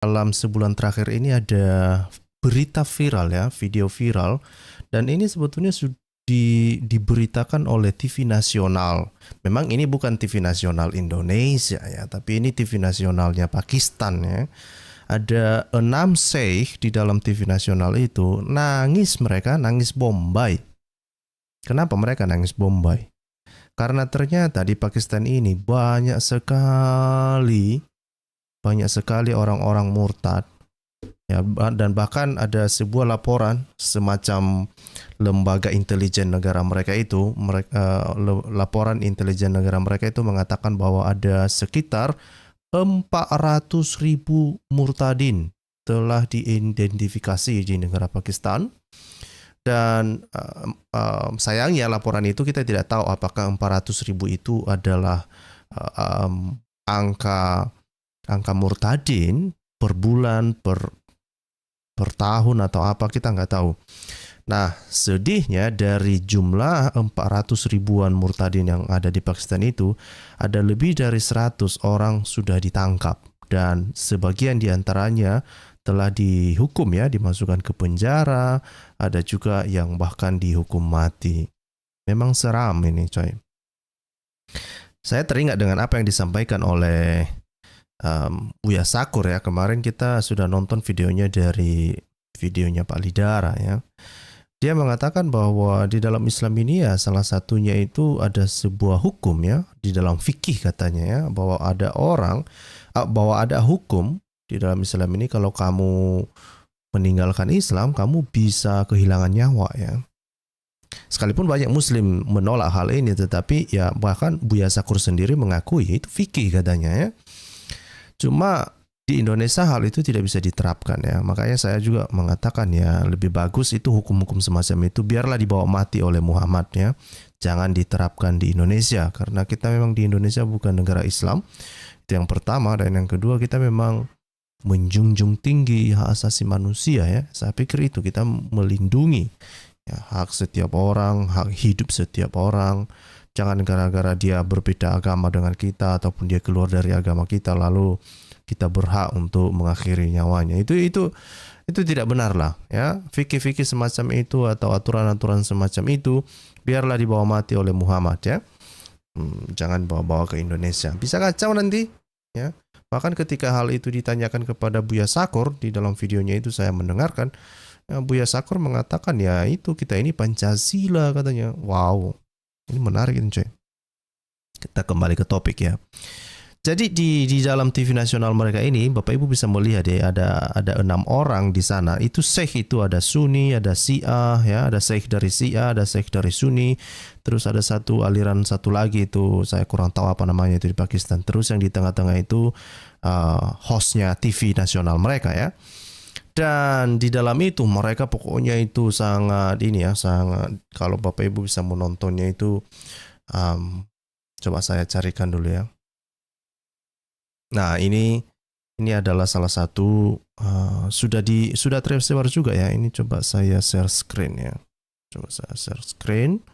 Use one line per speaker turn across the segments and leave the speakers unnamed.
Dalam sebulan terakhir ini ada berita viral ya, video viral, dan ini sebetulnya sudah diberitakan oleh TV nasional. Memang ini bukan TV nasional Indonesia ya, tapi ini TV nasionalnya Pakistan ya. Ada 6 sheikh di dalam TV nasional itu mereka nangis Bombay. Kenapa mereka nangis Bombay? Karena ternyata di Pakistan ini banyak sekali orang-orang murtad ya, dan bahkan ada sebuah laporan semacam lembaga intelijen negara mereka itu, laporan intelijen negara mereka itu mengatakan bahwa ada sekitar 400.000 murtadin telah diidentifikasi di negara Pakistan. Dan sayangnya laporan itu kita tidak tahu apakah 400.000 itu adalah angka murtadin per bulan, per tahun atau apa, kita nggak tahu. Nah, sedihnya dari jumlah 400 ribuan murtadin yang ada di Pakistan itu, ada lebih dari 100 orang sudah ditangkap. Dan sebagian diantaranya telah dihukum ya, dimasukkan ke penjara, ada juga yang bahkan dihukum mati. Memang seram ini coy. Saya teringat dengan apa yang disampaikan oleh Buya Sakur ya. Kemarin kita sudah nonton videonya dari videonya Pak Lidara ya. Dia mengatakan bahwa di dalam Islam ini ya salah satunya itu ada sebuah hukum ya, di dalam fikih katanya ya, bahwa ada hukum di dalam Islam ini, kalau kamu meninggalkan Islam, kamu bisa kehilangan nyawa ya. Sekalipun banyak Muslim menolak hal ini, tetapi ya bahkan Buya Sakur sendiri mengakui itu fikih katanya ya. Cuma di Indonesia hal itu tidak bisa diterapkan ya. Makanya saya juga mengatakan ya lebih bagus itu hukum-hukum semacam itu biarlah dibawa mati oleh Muhammad ya. Jangan diterapkan di Indonesia, karena kita memang di Indonesia bukan negara Islam. Itu yang pertama. Dan yang kedua, kita memang menjunjung tinggi hak asasi manusia ya. Saya pikir itu kita melindungi ya, hak setiap orang, hak hidup setiap orang. Jangan gara-gara dia berbeda agama dengan kita ataupun dia keluar dari agama kita lalu kita berhak untuk mengakhiri nyawanya. Itu tidak benar lah ya. Fikih-fikih semacam itu atau aturan-aturan semacam itu biarlah dibawa mati oleh Muhammad ya. Jangan bawa-bawa ke Indonesia. Bisa kacau nanti ya. Bahkan ketika hal itu ditanyakan kepada Buya Sakur, di dalam videonya itu saya mendengarkan ya, Buya Sakur mengatakan ya itu kita ini Pancasila katanya. Wow, ini menarik ini coy. Kita kembali ke topik ya. Jadi di dalam TV nasional mereka ini, Bapak Ibu bisa melihat ya, ada 6 orang di sana. Itu sheikh itu ada Sunni, ada Syiah ya, ada sheikh dari Syiah, ada sheikh dari Sunni. Terus ada aliran satu lagi itu saya kurang tahu apa namanya itu di Pakistan. Terus yang di tengah-tengah itu hostnya TV nasional mereka ya. Dan di dalam itu mereka pokoknya itu sangat kalau Bapak Ibu bisa menontonnya itu coba saya carikan dulu ya. Nah, ini adalah salah satu sudah tersebar juga ya. Ini coba saya share screen ya. Coba saya share screen.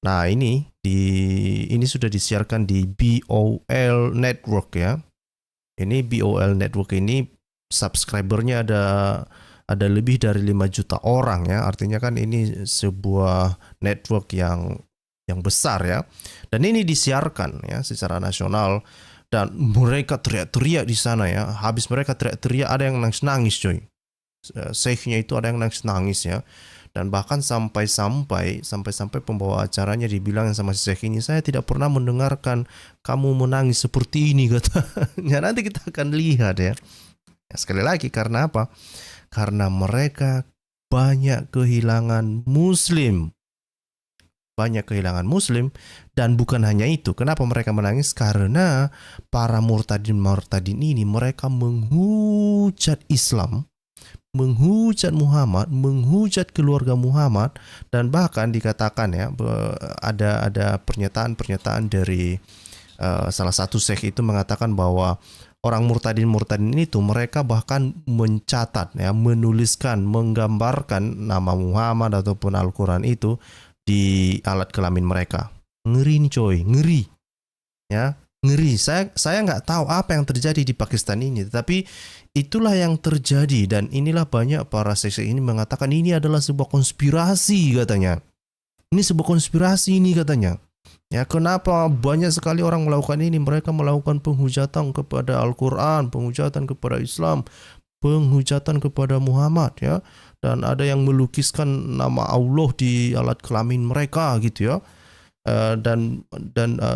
Nah, ini sudah disiarkan di BOL Network ya. Ini BOL Network ini subscribernya ada lebih dari 5 juta orang ya. Artinya kan ini sebuah network yang besar ya. Dan ini disiarkan ya secara nasional. Dan mereka teriak-teriak di sana ya. Habis mereka teriak-teriak ada yang nangis-nangis coy. Sheikhnya itu ada yang nangis-nangis ya. Dan bahkan sampai pembawa acaranya dibilang sama si sheikh ini, saya tidak pernah mendengarkan kamu menangis seperti ini katanya. Nanti kita akan lihat ya. Sekali lagi karena apa? Karena mereka banyak kehilangan Muslim. Dan bukan hanya itu. Kenapa mereka menangis? Karena para murtadin ini mereka menghujat Islam, menghujat Muhammad, menghujat keluarga Muhammad, dan bahkan dikatakan ya ada pernyataan dari salah satu syekh itu mengatakan bahwa orang murtadin itu mereka bahkan mencatat ya, menuliskan, menggambarkan nama Muhammad ataupun Al-Quran itu di alat kelamin mereka. Ngeri nih coy, ngeri ya, ngeri. Saya nggak tahu apa yang terjadi di Pakistan ini, tapi itulah yang terjadi, dan inilah banyak para sekte ini mengatakan ini adalah sebuah konspirasi katanya. Ini sebuah konspirasi ini katanya. Ya, kenapa banyak sekali orang melakukan ini? Mereka melakukan penghujatan kepada Al-Quran, penghujatan kepada Islam, penghujatan kepada Muhammad, ya. Dan ada yang melukiskan nama Allah di alat kelamin mereka gitu ya. Dan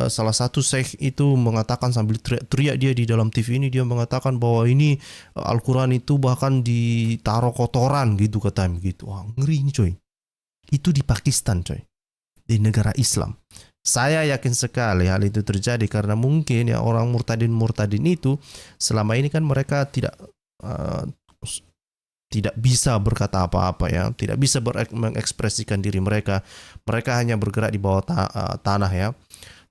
salah satu syekh itu mengatakan sambil teriak dia di dalam TV ini, dia mengatakan bahwa ini Al-Quran itu bahkan ditaruh kotoran gitu katanya gitu. Wah, ngeri ini coy. Itu di Pakistan coy, di negara Islam. Saya yakin sekali hal itu terjadi karena mungkin ya orang murtadin itu selama ini kan mereka tidak bisa berkata apa-apa ya, tidak bisa mengekspresikan diri mereka. Mereka hanya bergerak di bawah tanah ya.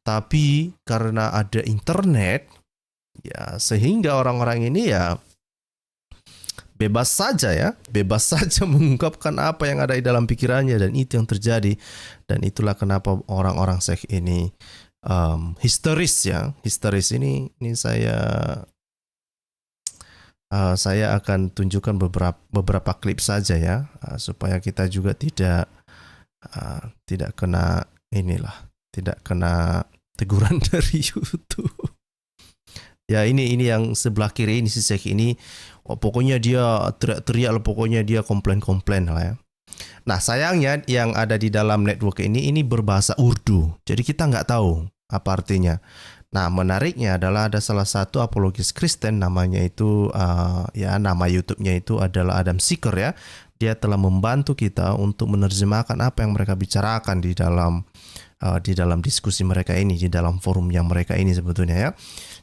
Tapi karena ada internet ya, sehingga orang-orang ini ya bebas saja mengungkapkan apa yang ada di dalam pikirannya, dan itu yang terjadi. Dan itulah kenapa orang-orang seks ini histeris ya. Histeris ini saya akan tunjukkan beberapa klip saja ya, supaya kita juga tidak kena teguran dari YouTube. Ya, ini yang sebelah kiri ini si Syekh ini, pokoknya dia teriak-teriak, pokoknya dia komplain lah ya. Nah, sayangnya yang ada di dalam network ini berbahasa Urdu, jadi kita nggak tahu apa artinya. Nah, menariknya adalah ada salah satu apologis Kristen, namanya itu nama YouTube-nya itu adalah Adam Seeker ya. Dia telah membantu kita untuk menerjemahkan apa yang mereka bicarakan di dalam diskusi mereka ini, di dalam forum yang mereka ini sebetulnya ya.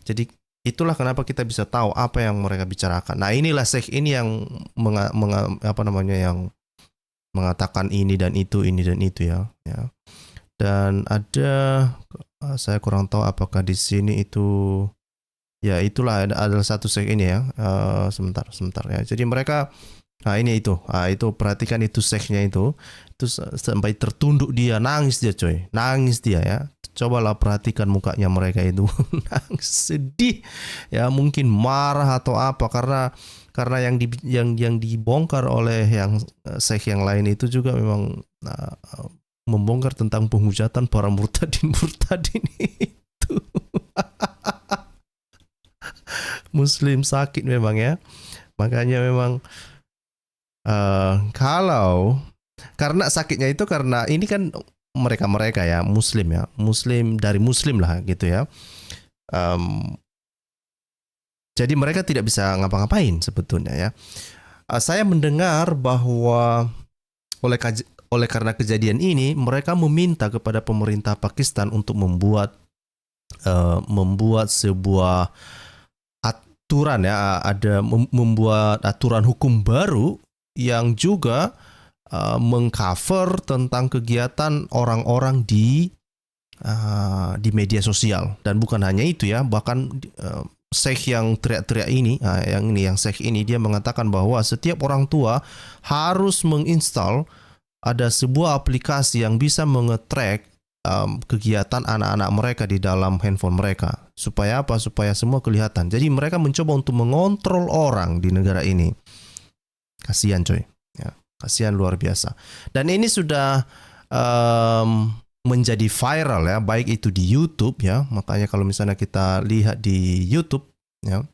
Jadi itulah kenapa kita bisa tahu apa yang mereka bicarakan. Nah, inilah Syekh ini yang yang mengatakan ini dan itu ya. Dan ada, saya kurang tahu apakah di sini itu, ya itulah adalah satu Syekh ini ya. Sebentar ya. Jadi mereka, itu perhatikan itu Syekhnya itu sampai tertunduk dia, nangis dia ya. Cobalah perhatikan mukanya mereka itu, nangis, sedih ya, mungkin marah atau apa, karena yang dibongkar oleh yang syekh yang lain itu juga memang membongkar tentang penghujatan para murtadin itu. Muslim sakit memang ya. Makanya memang kalau karena sakitnya itu karena ini kan mereka ya, muslim dari muslim lah gitu ya. Jadi mereka tidak bisa ngapa-ngapain sebetulnya ya. Saya mendengar bahwa oleh karena kejadian ini, mereka meminta kepada pemerintah Pakistan untuk membuat sebuah aturan ya, membuat aturan hukum baru yang juga mengcover tentang kegiatan orang-orang di media sosial. Dan bukan hanya itu ya, bahkan Syekh yang teriak-teriak ini, yang Syekh ini, dia mengatakan bahwa setiap orang tua harus menginstal ada sebuah aplikasi yang bisa mengetrack kegiatan anak-anak mereka di dalam handphone mereka. Supaya apa? Supaya semua kelihatan. Jadi mereka mencoba untuk mengontrol orang di negara ini. Kasihan coy. Ya, kasihan luar biasa. Dan ini sudah menjadi viral ya, baik itu di YouTube ya. Makanya kalau misalnya kita lihat di YouTube ya,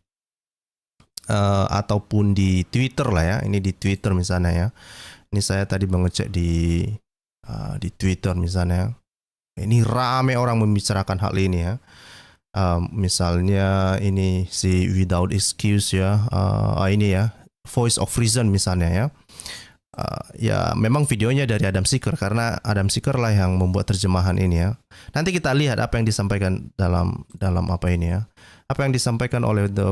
ataupun di Twitter lah ya. Ini di Twitter misalnya ya. Ini saya tadi mengecek di Twitter misalnya. Ini rame orang membicarakan hal ini ya. Misalnya ini si Without Excuse ya. Ini ya, Voice of Reason misalnya ya. Ya memang videonya dari Adam Seeker, karena Adam Seeker lah yang membuat terjemahan ini ya. Nanti kita lihat apa yang disampaikan dalam apa ini ya. Apa yang disampaikan oleh the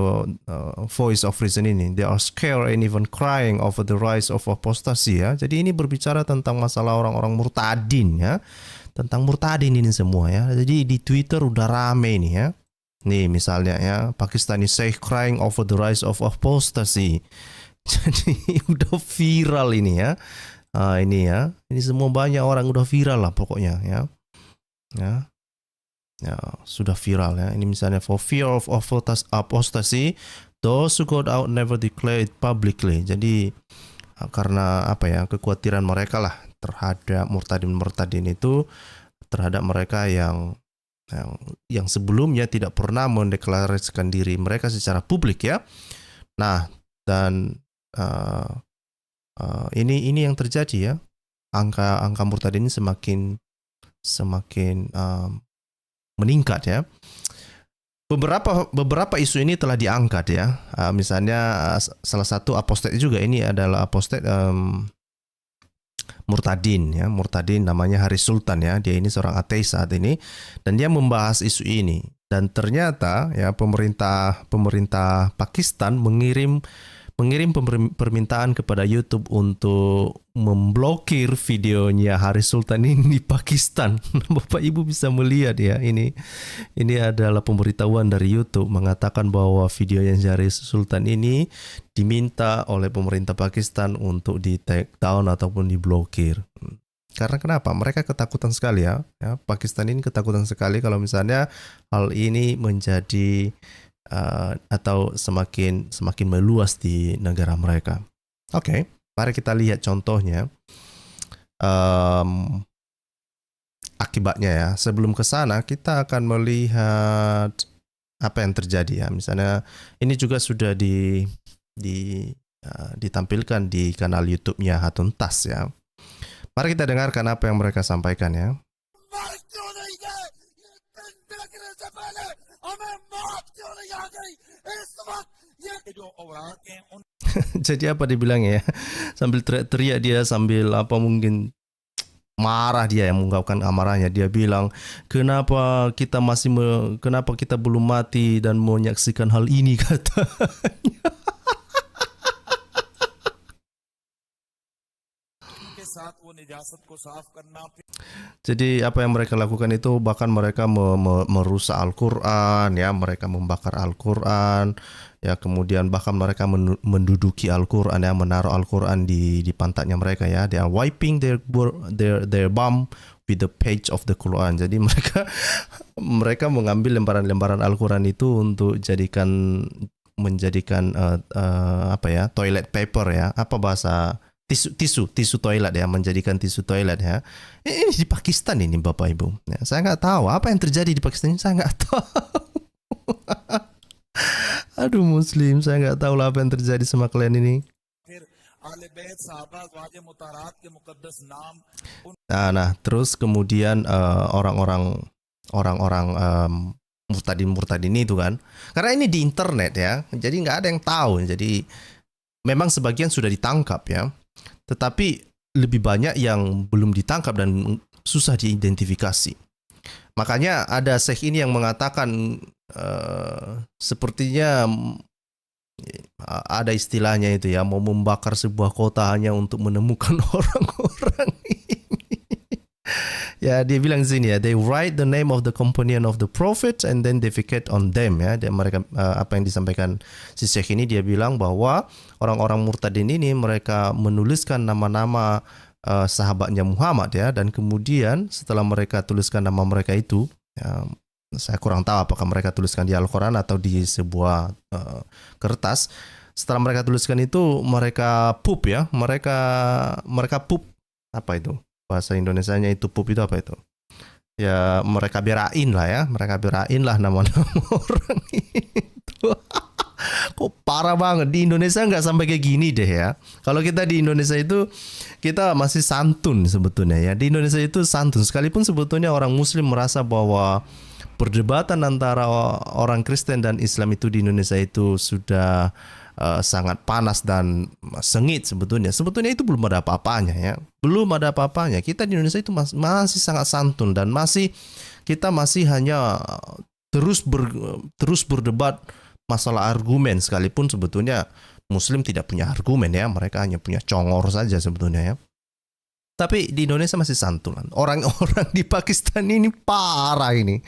Voice of Reason ini. They are scared and even crying over the rise of apostasy ya. Jadi ini berbicara tentang masalah orang-orang murtadin ya. Tentang murtadin ini semua ya. Jadi di Twitter udah rame nih ya. Nih misalnya ya, Pakistani Sheikh crying over the rise of apostasy. Jadi udah viral ini ya. Ini ya. Ini semua banyak orang udah viral lah pokoknya ya. Ya, sudah viral ya. Ini misalnya for fear of apostasy, those who got out never declare it publicly. Jadi karena apa ya, kekhawatiran mereka lah terhadap murtadin itu, terhadap mereka yang sebelumnya tidak pernah mendeklarasikan diri mereka secara publik ya. Nah, dan ini yang terjadi ya. Angka murtadin ini semakin meningkat ya. Beberapa isu ini telah diangkat ya. Misalnya salah satu apostat juga, ini adalah apostat murtadin ya. Murtadin namanya Haris Sultan ya. Dia ini seorang ateis saat ini dan dia membahas isu ini. Dan ternyata ya pemerintah Pakistan mengirim permintaan kepada YouTube untuk memblokir videonya Haris Sultan ini di Pakistan. Bapak Ibu bisa melihat ya, ini adalah pemberitahuan dari YouTube mengatakan bahwa video yang Haris Sultan ini diminta oleh pemerintah Pakistan untuk di take down ataupun diblokir. Karena kenapa? Mereka ketakutan sekali ya. Pakistan ini ketakutan sekali kalau misalnya hal ini menjadi atau semakin meluas di negara mereka. Oke, mari kita lihat contohnya. Akibatnya ya. Sebelum ke sana kita akan melihat apa yang terjadi ya. Misalnya ini juga sudah ditampilkan di kanal YouTube-nya Hatun Tas ya. Mari kita dengarkan apa yang mereka sampaikan ya. Jadi apa dibilangnya ya? Sambil teriak-teriak dia, sambil apa mungkin marah dia yang mengungkapkan amarahnya. Dia bilang, kenapa kita belum mati dan menyaksikan hal ini, katanya. Jadi apa yang mereka lakukan itu, bahkan mereka merusak Al-Quran ya, mereka membakar Al-Quran ya, kemudian bahkan mereka menduduki Al-Quran ya, menaruh Al-Quran di pantatnya mereka ya. They are wiping their bum with the page of the Quran. Jadi mereka mengambil lembaran-lembaran Al-Quran itu untuk menjadikan apa ya, toilet paper ya, apa bahasa, tisu toilet ya, menjadikan tisu toilet ya. Ini di Pakistan ini Bapak Ibu ya, saya nggak tahu apa yang terjadi di Pakistan ini, saya nggak tahu. Aduh Muslim, saya nggak tahu lah apa yang terjadi sama kalian ini. Nah terus kemudian orang-orang murtadin itu kan, karena ini di internet ya, jadi nggak ada yang tahu. Jadi memang sebagian sudah ditangkap ya, tetapi lebih banyak yang belum ditangkap dan susah diidentifikasi. Makanya ada syekh ini yang mengatakan sepertinya ada istilahnya itu ya, mau membakar sebuah kota hanya untuk menemukan orang-orang ini. Ya, dia bilang sini ya, they write the name of the companion of the prophet and then defecate on them ya. Dan mereka apa yang disampaikan si syekh ini, dia bilang bahwa orang-orang murtadin ini mereka menuliskan nama-nama sahabatnya Muhammad ya, dan kemudian setelah mereka tuliskan nama mereka itu ya, saya kurang tahu apakah mereka tuliskan di Al-Quran atau di sebuah kertas. Setelah mereka tuliskan itu, mereka pup ya, mereka pup, apa itu bahasa Indonesianya itu, pup itu apa itu ya, mereka berain lah ya, mereka berain lah nama-nama orang itu. Kok parah banget. Di Indonesia nggak sampai kayak gini deh ya. Kalau kita di Indonesia itu, kita masih santun sebetulnya ya. Di Indonesia itu santun, sekalipun sebetulnya orang Muslim merasa bahwa perdebatan antara orang Kristen dan Islam itu di Indonesia itu sudah sangat panas dan sengit sebetulnya. Sebetulnya itu belum ada apa-apanya ya. Belum ada apa-apanya. Kita di Indonesia itu masih sangat santun, dan kita masih hanya terus berdebat masalah argumen, sekalipun sebetulnya Muslim tidak punya argumen ya. Mereka hanya punya congor saja sebetulnya ya. Tapi di Indonesia masih santun. Orang-orang di Pakistan ini parah ini.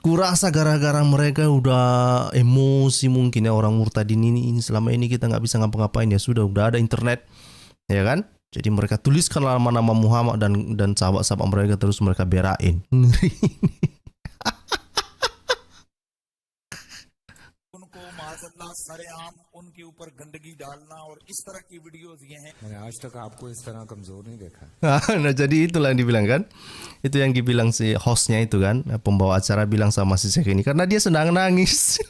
Kurasa gara-gara mereka udah emosi mungkin ya, orang murtadin ini selama ini kita nggak bisa ngapa-ngapain ya, udah ada internet ya kan. Jadi mereka tuliskan nama-nama Muhammad dan sahabat-sahabat mereka, terus mereka berain.
मैंने आज तक आपको इस तरह कमजोर नहीं देखा.
Nah, jadi itulah yang dibilang kan. Itu yang dibilang si hostnya itu kan, pembawa acara bilang sama si Syekh ini karena dia sedang nangis.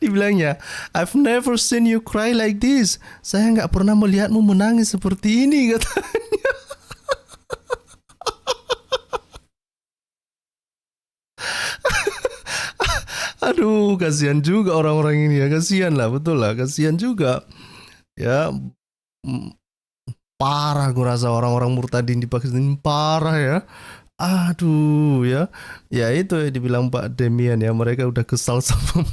Dibilangnya, I've never seen you cry like this. Saya nggak pernah melihatmu menangis seperti ini, katanya. Aduh, kasihan juga orang-orang ini ya. Kasihan lah, betul lah. Kasihan juga. Ya, parah gue rasa orang-orang murtadin di Pakistan. Parah ya. Aduh ya. Ya itu ya dibilang Pak Demian ya. Mereka udah kesal sama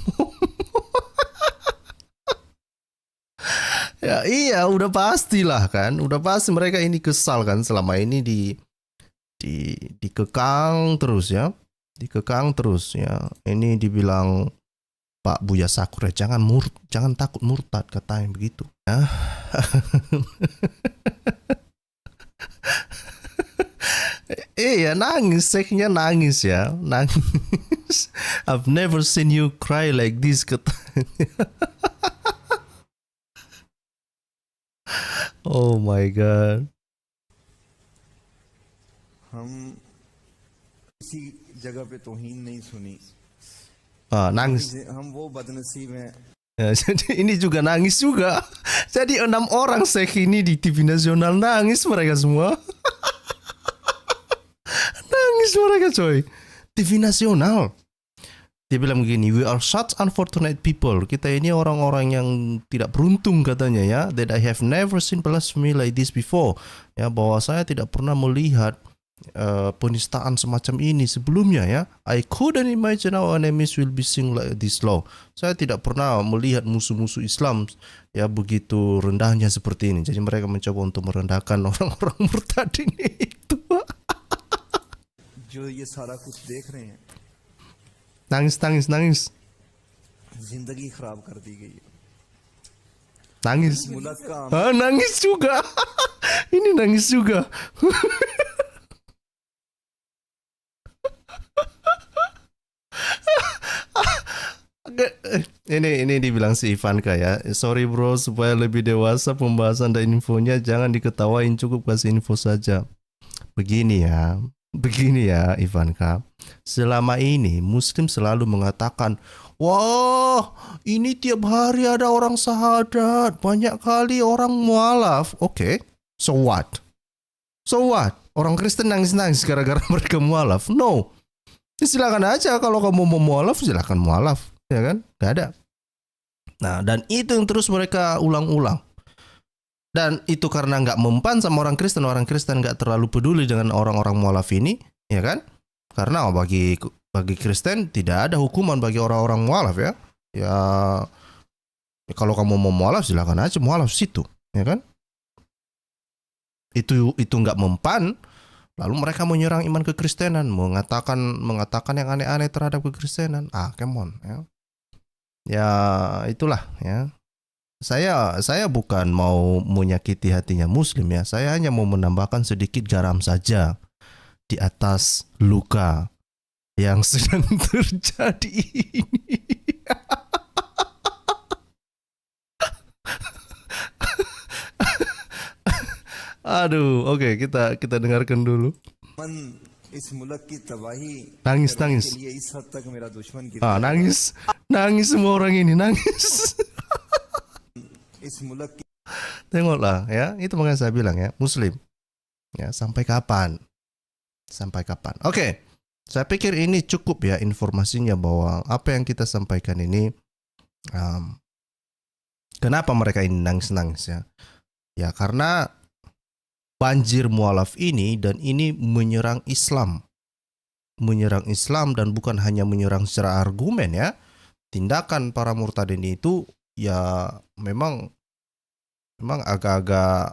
ya iya udah pastilah kan, udah pasti mereka ini kesal kan selama ini dikekang terus ya, dikekang terus ya. Ini dibilang Pak Buya Sakur ya, jangan takut murtad katanya begitu ya. Ya nangis, seknya nangis ya, nangis. I've never seen you cry like this katanya. Oh my god.
हम किसी जगह पे तौहीन नहीं सुनी.
Nangis.
हम वो बदनसीब हैं.
Ya, jadi ini juga nangis juga. Jadi 6 orang Syekh ini di TV nasional nangis mereka semua. Nangis mereka coy. TV nasional. Dia bilang begini, we are such unfortunate people. Kita ini orang-orang yang tidak beruntung katanya ya. That I have never seen blasphemy like this before. Ya, bahwa saya tidak pernah melihat penistaan semacam ini sebelumnya ya. I couldn't imagine our enemies will be sing like this low. Saya tidak pernah melihat musuh-musuh Islam ya begitu rendahnya seperti ini. Jadi mereka mencoba untuk merendahkan orang-orang murtad ini itu.
जो ये सारा कुछ देख रहे हैं,
Nangis.
जिंदगी खराब कर दी गई है.
Nangis.
मुल्क का
Nangis juga. Ini nangis juga. Ini dibilang si Ivanka ya. Sorry bro, supaya lebih dewasa pembahasan dan infonya jangan diketawain, cukup kasih info saja. Begini ya Ivanka. Selama ini Muslim selalu mengatakan, wah ini tiap hari ada orang syahadat, banyak kali orang mualaf. Oke, so what? Orang Kristen nangis-nangis gara-gara mereka mualaf? No. Silakan aja kalau kamu mau mualaf, silakan mualaf. Ya kan? Gak ada. Nah, dan itu yang terus mereka ulang-ulang. Dan itu karena nggak mempan sama orang Kristen nggak terlalu peduli dengan orang-orang mualaf ini, ya kan? Karena bagi Kristen tidak ada hukuman bagi orang-orang mualaf ya. Ya kalau kamu mau mualaf silakan aja mualaf situ, ya kan? Itu nggak mempan, lalu mereka menyerang iman kekristenan, mengatakan yang aneh-aneh terhadap kekristenan. Come on ya. Ya itulah ya. Saya bukan mau menyakiti hatinya Muslim ya. Saya hanya mau menambahkan sedikit garam saja di atas luka yang sedang terjadi ini. Aduh, oke, kita dengarkan dulu.
इस मुल्क की तबाही
Nangis.
के लिए इस हद तक मेरा दुश्मन
Nangis semua orang ini, nangis.
इस मुल्क की
Tengoklah ya, itu makanya saya bilang ya, Muslim. Ya, sampai kapan? Oke. Saya pikir ini cukup ya informasinya bahwa apa yang kita sampaikan ini kenapa mereka ini nangis-nangis ya? Ya karena banjir mualaf ini dan ini menyerang Islam dan bukan hanya menyerang secara argumen ya. Tindakan para murtadin itu ya memang agak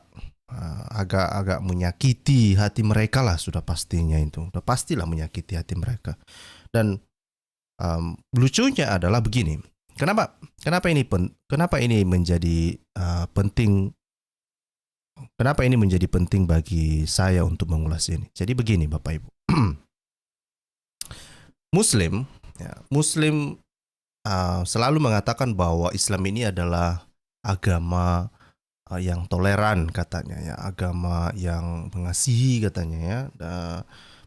menyakiti hati mereka lah, sudah pastinya itu. Sudah pastilah menyakiti hati mereka. Dan lucunya adalah begini. Kenapa ini menjadi penting? Kenapa ini menjadi penting bagi saya untuk mengulas ini? Jadi begini Bapak Ibu. Muslim selalu mengatakan bahwa Islam ini adalah agama yang toleran katanya ya, agama yang mengasihi katanya ya.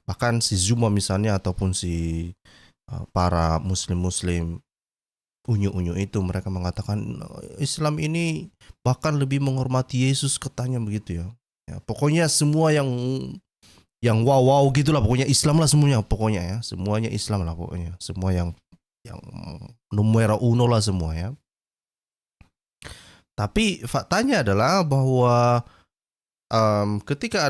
Bahkan si Zuma misalnya ataupun si para muslim-muslim unyu-unyu itu, mereka mengatakan Islam ini bahkan lebih menghormati Yesus katanya begitu ya. Ya, pokoknya semua yang wow gitulah, pokoknya Islam lah semuanya, pokoknya ya, semuanya Islam lah pokoknya, semua yang numero uno lah semua ya. Tapi faktanya adalah bahwa ketika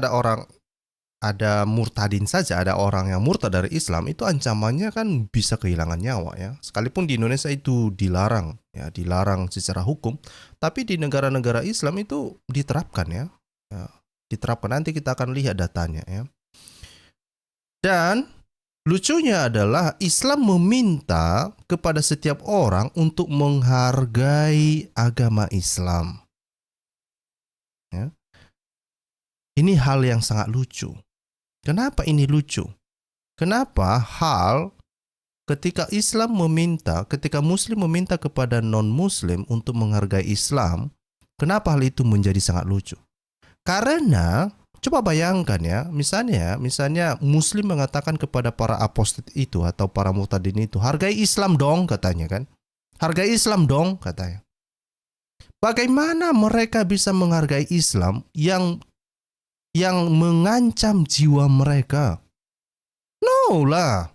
ada murtadin saja, ada orang yang murtad dari Islam, itu ancamannya kan bisa kehilangan nyawa ya. Sekalipun di Indonesia itu dilarang ya, dilarang secara hukum, tapi di negara-negara Islam itu diterapkan ya. Ya, diterapkan, nanti kita akan lihat datanya ya. Dan lucunya adalah Islam meminta kepada setiap orang untuk menghargai agama Islam. Ya. Ini hal yang sangat lucu. Kenapa ini lucu? Kenapa hal ketika ketika Muslim meminta kepada non-Muslim untuk menghargai Islam, kenapa hal itu menjadi sangat lucu? Karena coba bayangkan ya, misalnya Muslim mengatakan kepada para apostat itu atau para murtadin itu, hargai Islam dong katanya kan. Hargai Islam dong katanya. Bagaimana mereka bisa menghargai Islam yang mengancam jiwa mereka? No lah.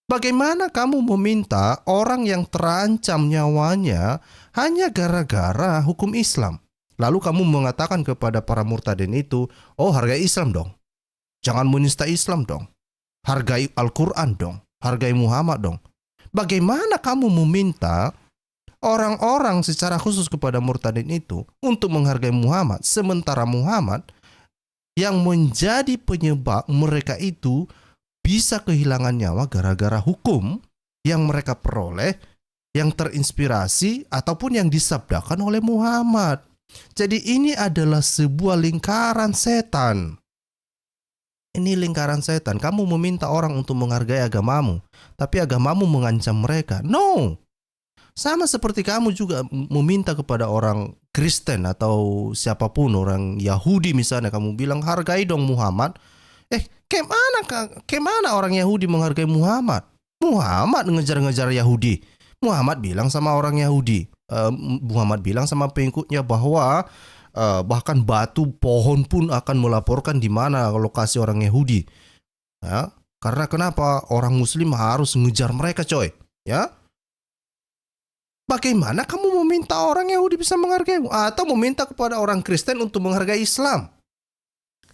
Bagaimana kamu meminta orang yang terancam nyawanya hanya gara-gara hukum Islam? Lalu kamu mengatakan kepada para murtadin itu, oh hargai Islam dong. Jangan menista Islam dong. Hargai Al-Quran dong. Hargai Muhammad dong. Bagaimana kamu meminta orang-orang secara khusus kepada murtadin itu untuk menghargai Muhammad, sementara Muhammad yang menjadi penyebab mereka itu bisa kehilangan nyawa gara-gara hukum yang mereka peroleh, yang terinspirasi ataupun yang disabdakan oleh Muhammad. Jadi ini adalah sebuah lingkaran setan. Ini lingkaran setan. Kamu meminta orang untuk menghargai agamamu, tapi agamamu mengancam mereka. No. Sama seperti kamu juga meminta kepada orang Kristen atau siapapun, orang Yahudi misalnya, kamu bilang hargai dong Muhammad. Kemana orang Yahudi menghargai Muhammad? Muhammad ngejar-ngejar Yahudi. Muhammad bilang sama orang Yahudi, Muhammad bilang sama pengikutnya bahwa bahkan batu pohon pun akan melaporkan di mana lokasi orang Yahudi. Ya, karena kenapa orang Muslim harus ngejar mereka, coy? Ya. Bagaimana kamu meminta orang Yahudi bisa menghargaimu atau meminta kepada orang Kristen untuk menghargai Islam?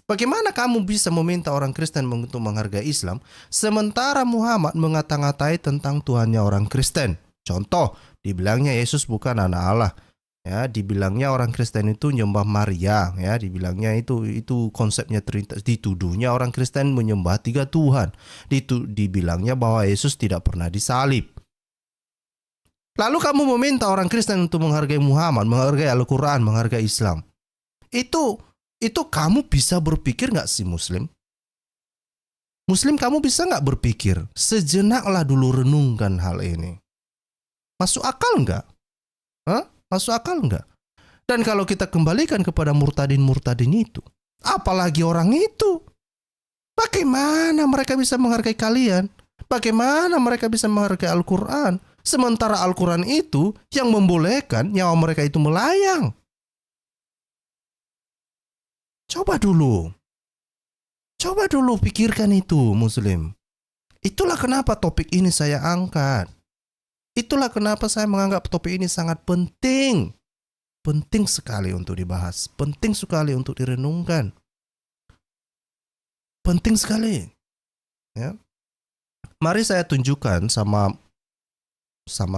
Bagaimana kamu bisa meminta orang Kristen untuk menghargai Islam sementara Muhammad mengata-ngatai tentang Tuhannya orang Kristen? Contoh, dibilangnya Yesus bukan anak Allah. Ya, dibilangnya orang Kristen itu nyembah Maria, ya, dibilangnya itu konsepnya Trinitas, dituduhnya orang Kristen menyembah 3 Tuhan. Dibilangnya bahwa Yesus tidak pernah disalib. Lalu kamu meminta orang Kristen untuk menghargai Muhammad, menghargai Al-Quran, menghargai Islam. Itu kamu bisa berpikir nggak sih Muslim? Muslim, kamu bisa nggak berpikir? Sejenaklah dulu renungkan hal ini. Masuk akal nggak? Masuk akal nggak? Dan kalau kita kembalikan kepada murtadin itu, apalagi orang itu, bagaimana mereka bisa menghargai kalian? Bagaimana mereka bisa menghargai Al-Quran? Sementara Al-Quran itu yang membolehkan nyawa mereka itu melayang. Coba dulu pikirkan itu Muslim. Itulah kenapa topik ini saya angkat. Itulah kenapa saya menganggap topik ini sangat penting. Penting sekali untuk dibahas. Penting sekali untuk direnungkan. Penting sekali. Ya. Mari saya tunjukkan sama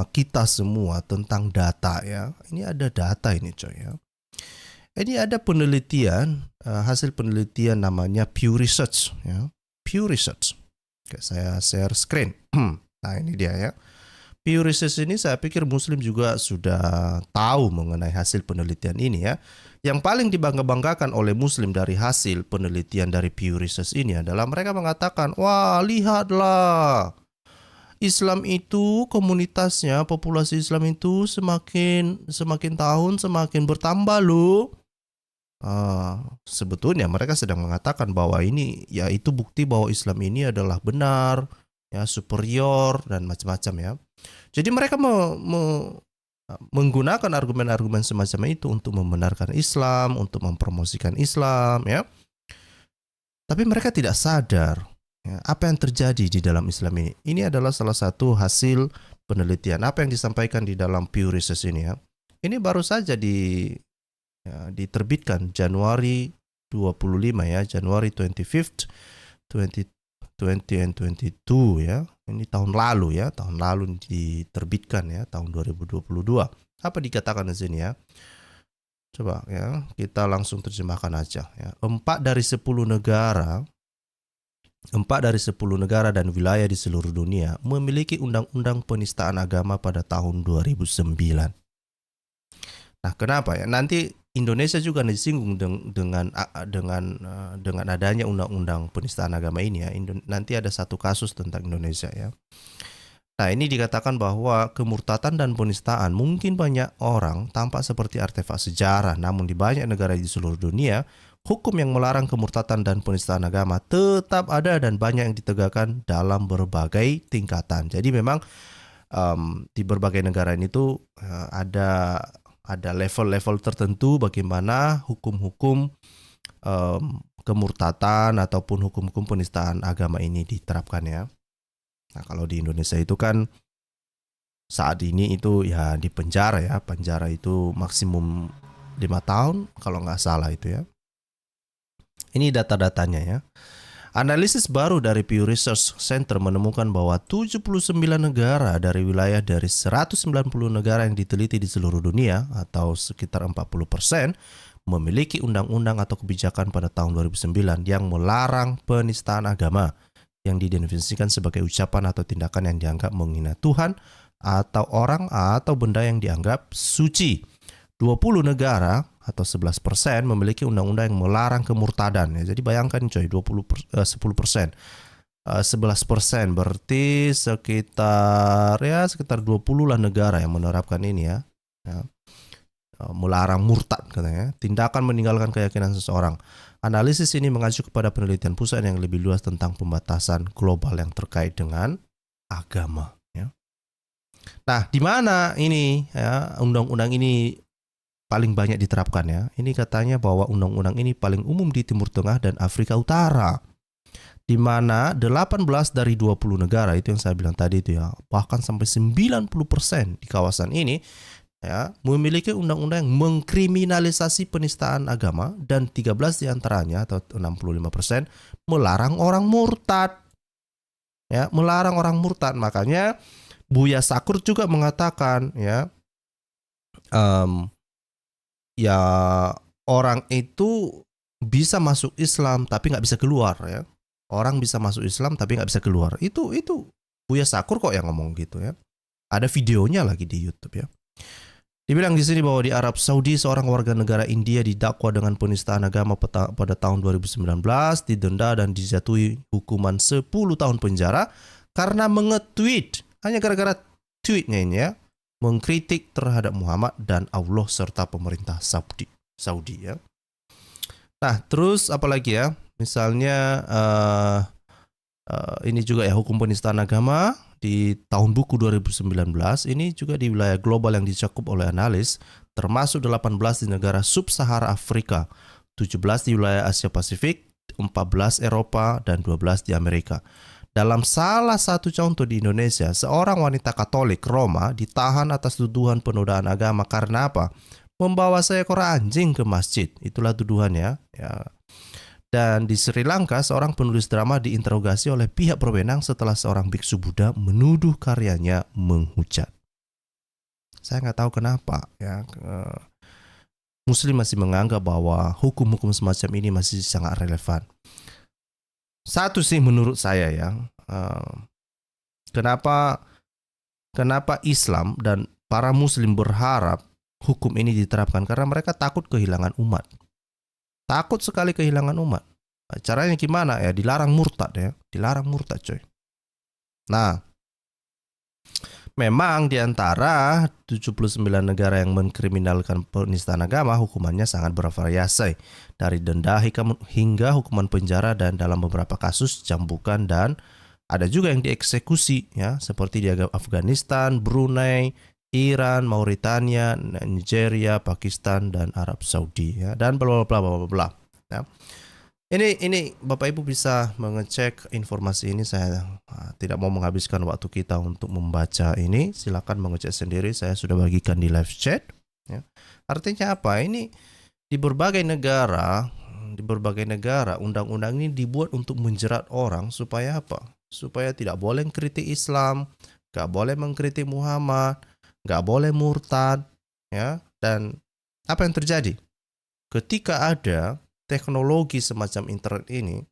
kita semua tentang data ya. Ini ada data ini coy ya. Ini ada penelitian, hasil penelitian namanya Pew Research ya. Pew Research. Oke, saya share screen. Nah, ini dia ya. Pew Research ini saya pikir Muslim juga sudah tahu mengenai hasil penelitian ini ya. Yang paling dibangga-banggakan oleh Muslim dari hasil penelitian dari Pew Research ini adalah mereka mengatakan, wah lihatlah, Islam itu komunitasnya, populasi Islam itu semakin tahun semakin bertambah loh. Sebetulnya mereka sedang mengatakan bahwa ini ya itu bukti bahwa Islam ini adalah benar, ya superior dan macam-macam ya. Jadi mereka menggunakan argumen-argumen semacam itu untuk membenarkan Islam, untuk mempromosikan Islam ya. Tapi mereka tidak sadar ya, apa yang terjadi di dalam Islam ini. Ini adalah salah satu hasil penelitian apa yang disampaikan di dalam Pew Research ini ya. Ini baru saja diterbitkan Januari 25 ya, Januari 25th 2020 and 22 ya. Ini tahun lalu diterbitkan ya, tahun 2022. Apa dikatakan di sini ya? Coba ya, kita langsung terjemahkan aja ya. 4 dari 10 negara dan wilayah di seluruh dunia memiliki undang-undang penistaan agama pada tahun 2009. Nah, kenapa ya? Nanti Indonesia juga disinggung dengan adanya undang-undang penistaan agama ini ya. Nanti ada satu kasus tentang Indonesia ya. Nah, ini dikatakan bahwa kemurtadan dan penistaan mungkin banyak orang tampak seperti artefak sejarah, namun di banyak negara di seluruh dunia, hukum yang melarang kemurtadan dan penistaan agama tetap ada dan banyak yang ditegakkan dalam berbagai tingkatan. Jadi memang di berbagai negara ini tuh ada level-level tertentu bagaimana hukum-hukum kemurtadan ataupun hukum-hukum penistaan agama ini diterapkan ya. Nah, kalau di Indonesia itu kan saat ini itu ya di penjara ya. Penjara itu maksimum 5 tahun kalau nggak salah itu ya. Ini data-datanya ya. Analisis baru dari Pew Research Center menemukan bahwa 79 negara dari wilayah dari 190 negara yang diteliti di seluruh dunia atau sekitar 40% memiliki undang-undang atau kebijakan pada tahun 2009 yang melarang penistaan agama yang didefinisikan sebagai ucapan atau tindakan yang dianggap menghina Tuhan atau orang atau benda yang dianggap suci. 20 negara atau 11% memiliki undang-undang yang melarang kemurtadan ya. Jadi bayangkan coy, 10%. 11% berarti sekitar 20 lah negara yang menerapkan ini ya. Melarang murtad katanya, tindakan meninggalkan keyakinan seseorang. Analisis ini mengacu kepada penelitian pusat yang lebih luas tentang pembatasan global yang terkait dengan agama ya. Nah, di mana ini ya undang-undang ini paling banyak diterapkan ya. Ini katanya bahwa undang-undang ini paling umum di Timur Tengah dan Afrika Utara. Di mana 18 dari 20 negara itu yang saya bilang tadi itu ya, bahkan sampai 90% di kawasan ini ya, memiliki undang-undang yang mengkriminalisasi penistaan agama dan 13 diantaranya atau 65% melarang orang murtad. Ya, melarang orang murtad. Makanya Buya Sakur juga mengatakan ya, ya orang itu bisa masuk Islam tapi nggak bisa keluar ya. Orang bisa masuk Islam tapi nggak bisa keluar. Itu Buya Sakur kok yang ngomong gitu ya. Ada videonya lagi di YouTube ya. Dibilang di sini bahwa di Arab Saudi seorang warga negara India didakwa dengan penistaan agama pada tahun 2019, didenda dan dijatuhi hukuman 10 tahun penjara karena menge-tweet, hanya gara-gara tweetnya ini ya, mengkritik terhadap Muhammad dan Allah serta pemerintah Saudi ya. Nah, terus apa lagi ya? Misalnya ini juga ya hukum penistaan agama di tahun buku 2019 ini juga di wilayah global yang dicakup oleh analis termasuk 18 di negara sub-Sahara Afrika, 17 di wilayah Asia Pasifik, 14 Eropa dan 12 di Amerika. Dalam salah satu contoh di Indonesia, seorang wanita Katolik Roma ditahan atas tuduhan penodaan agama karena apa? Membawa seekor anjing ke masjid. Itulah tuduhannya ya. Dan di Sri Lanka, seorang penulis drama diinterogasi oleh pihak berwenang setelah seorang biksu Buddha menuduh karyanya menghujat. Saya nggak tahu kenapa ya. Muslim masih menganggap bahwa hukum-hukum semacam ini masih sangat relevan. Satu sih menurut saya ya, kenapa Islam dan para Muslim berharap hukum ini diterapkan karena mereka takut kehilangan umat. Takut sekali kehilangan umat. Caranya gimana ya? Dilarang murtad ya. Dilarang murtad coy. Nah, Memang di antara 79 negara yang mengkriminalkan penistaan agama, hukumannya sangat bervariasi, dari denda hingga hukuman penjara dan dalam beberapa kasus cambukan, dan ada juga yang dieksekusi ya, seperti di Afghanistan, Brunei, Iran, Mauritania, Nigeria, Pakistan, dan Arab Saudi ya, dan bla bla bla bla bla ya. Ini Bapak Ibu bisa mengecek informasi ini. Saya tidak mau menghabiskan waktu kita untuk membaca ini. Silakan mengecek sendiri. Saya sudah bagikan di live chat. Ya. Artinya apa? Ini di berbagai negara undang-undang ini dibuat untuk menjerat orang supaya apa? Supaya tidak boleh mengkritik Islam, nggak boleh mengkritik Muhammad, nggak boleh murtad, ya. Dan apa yang terjadi? Ketika ada teknologi semacam internet ini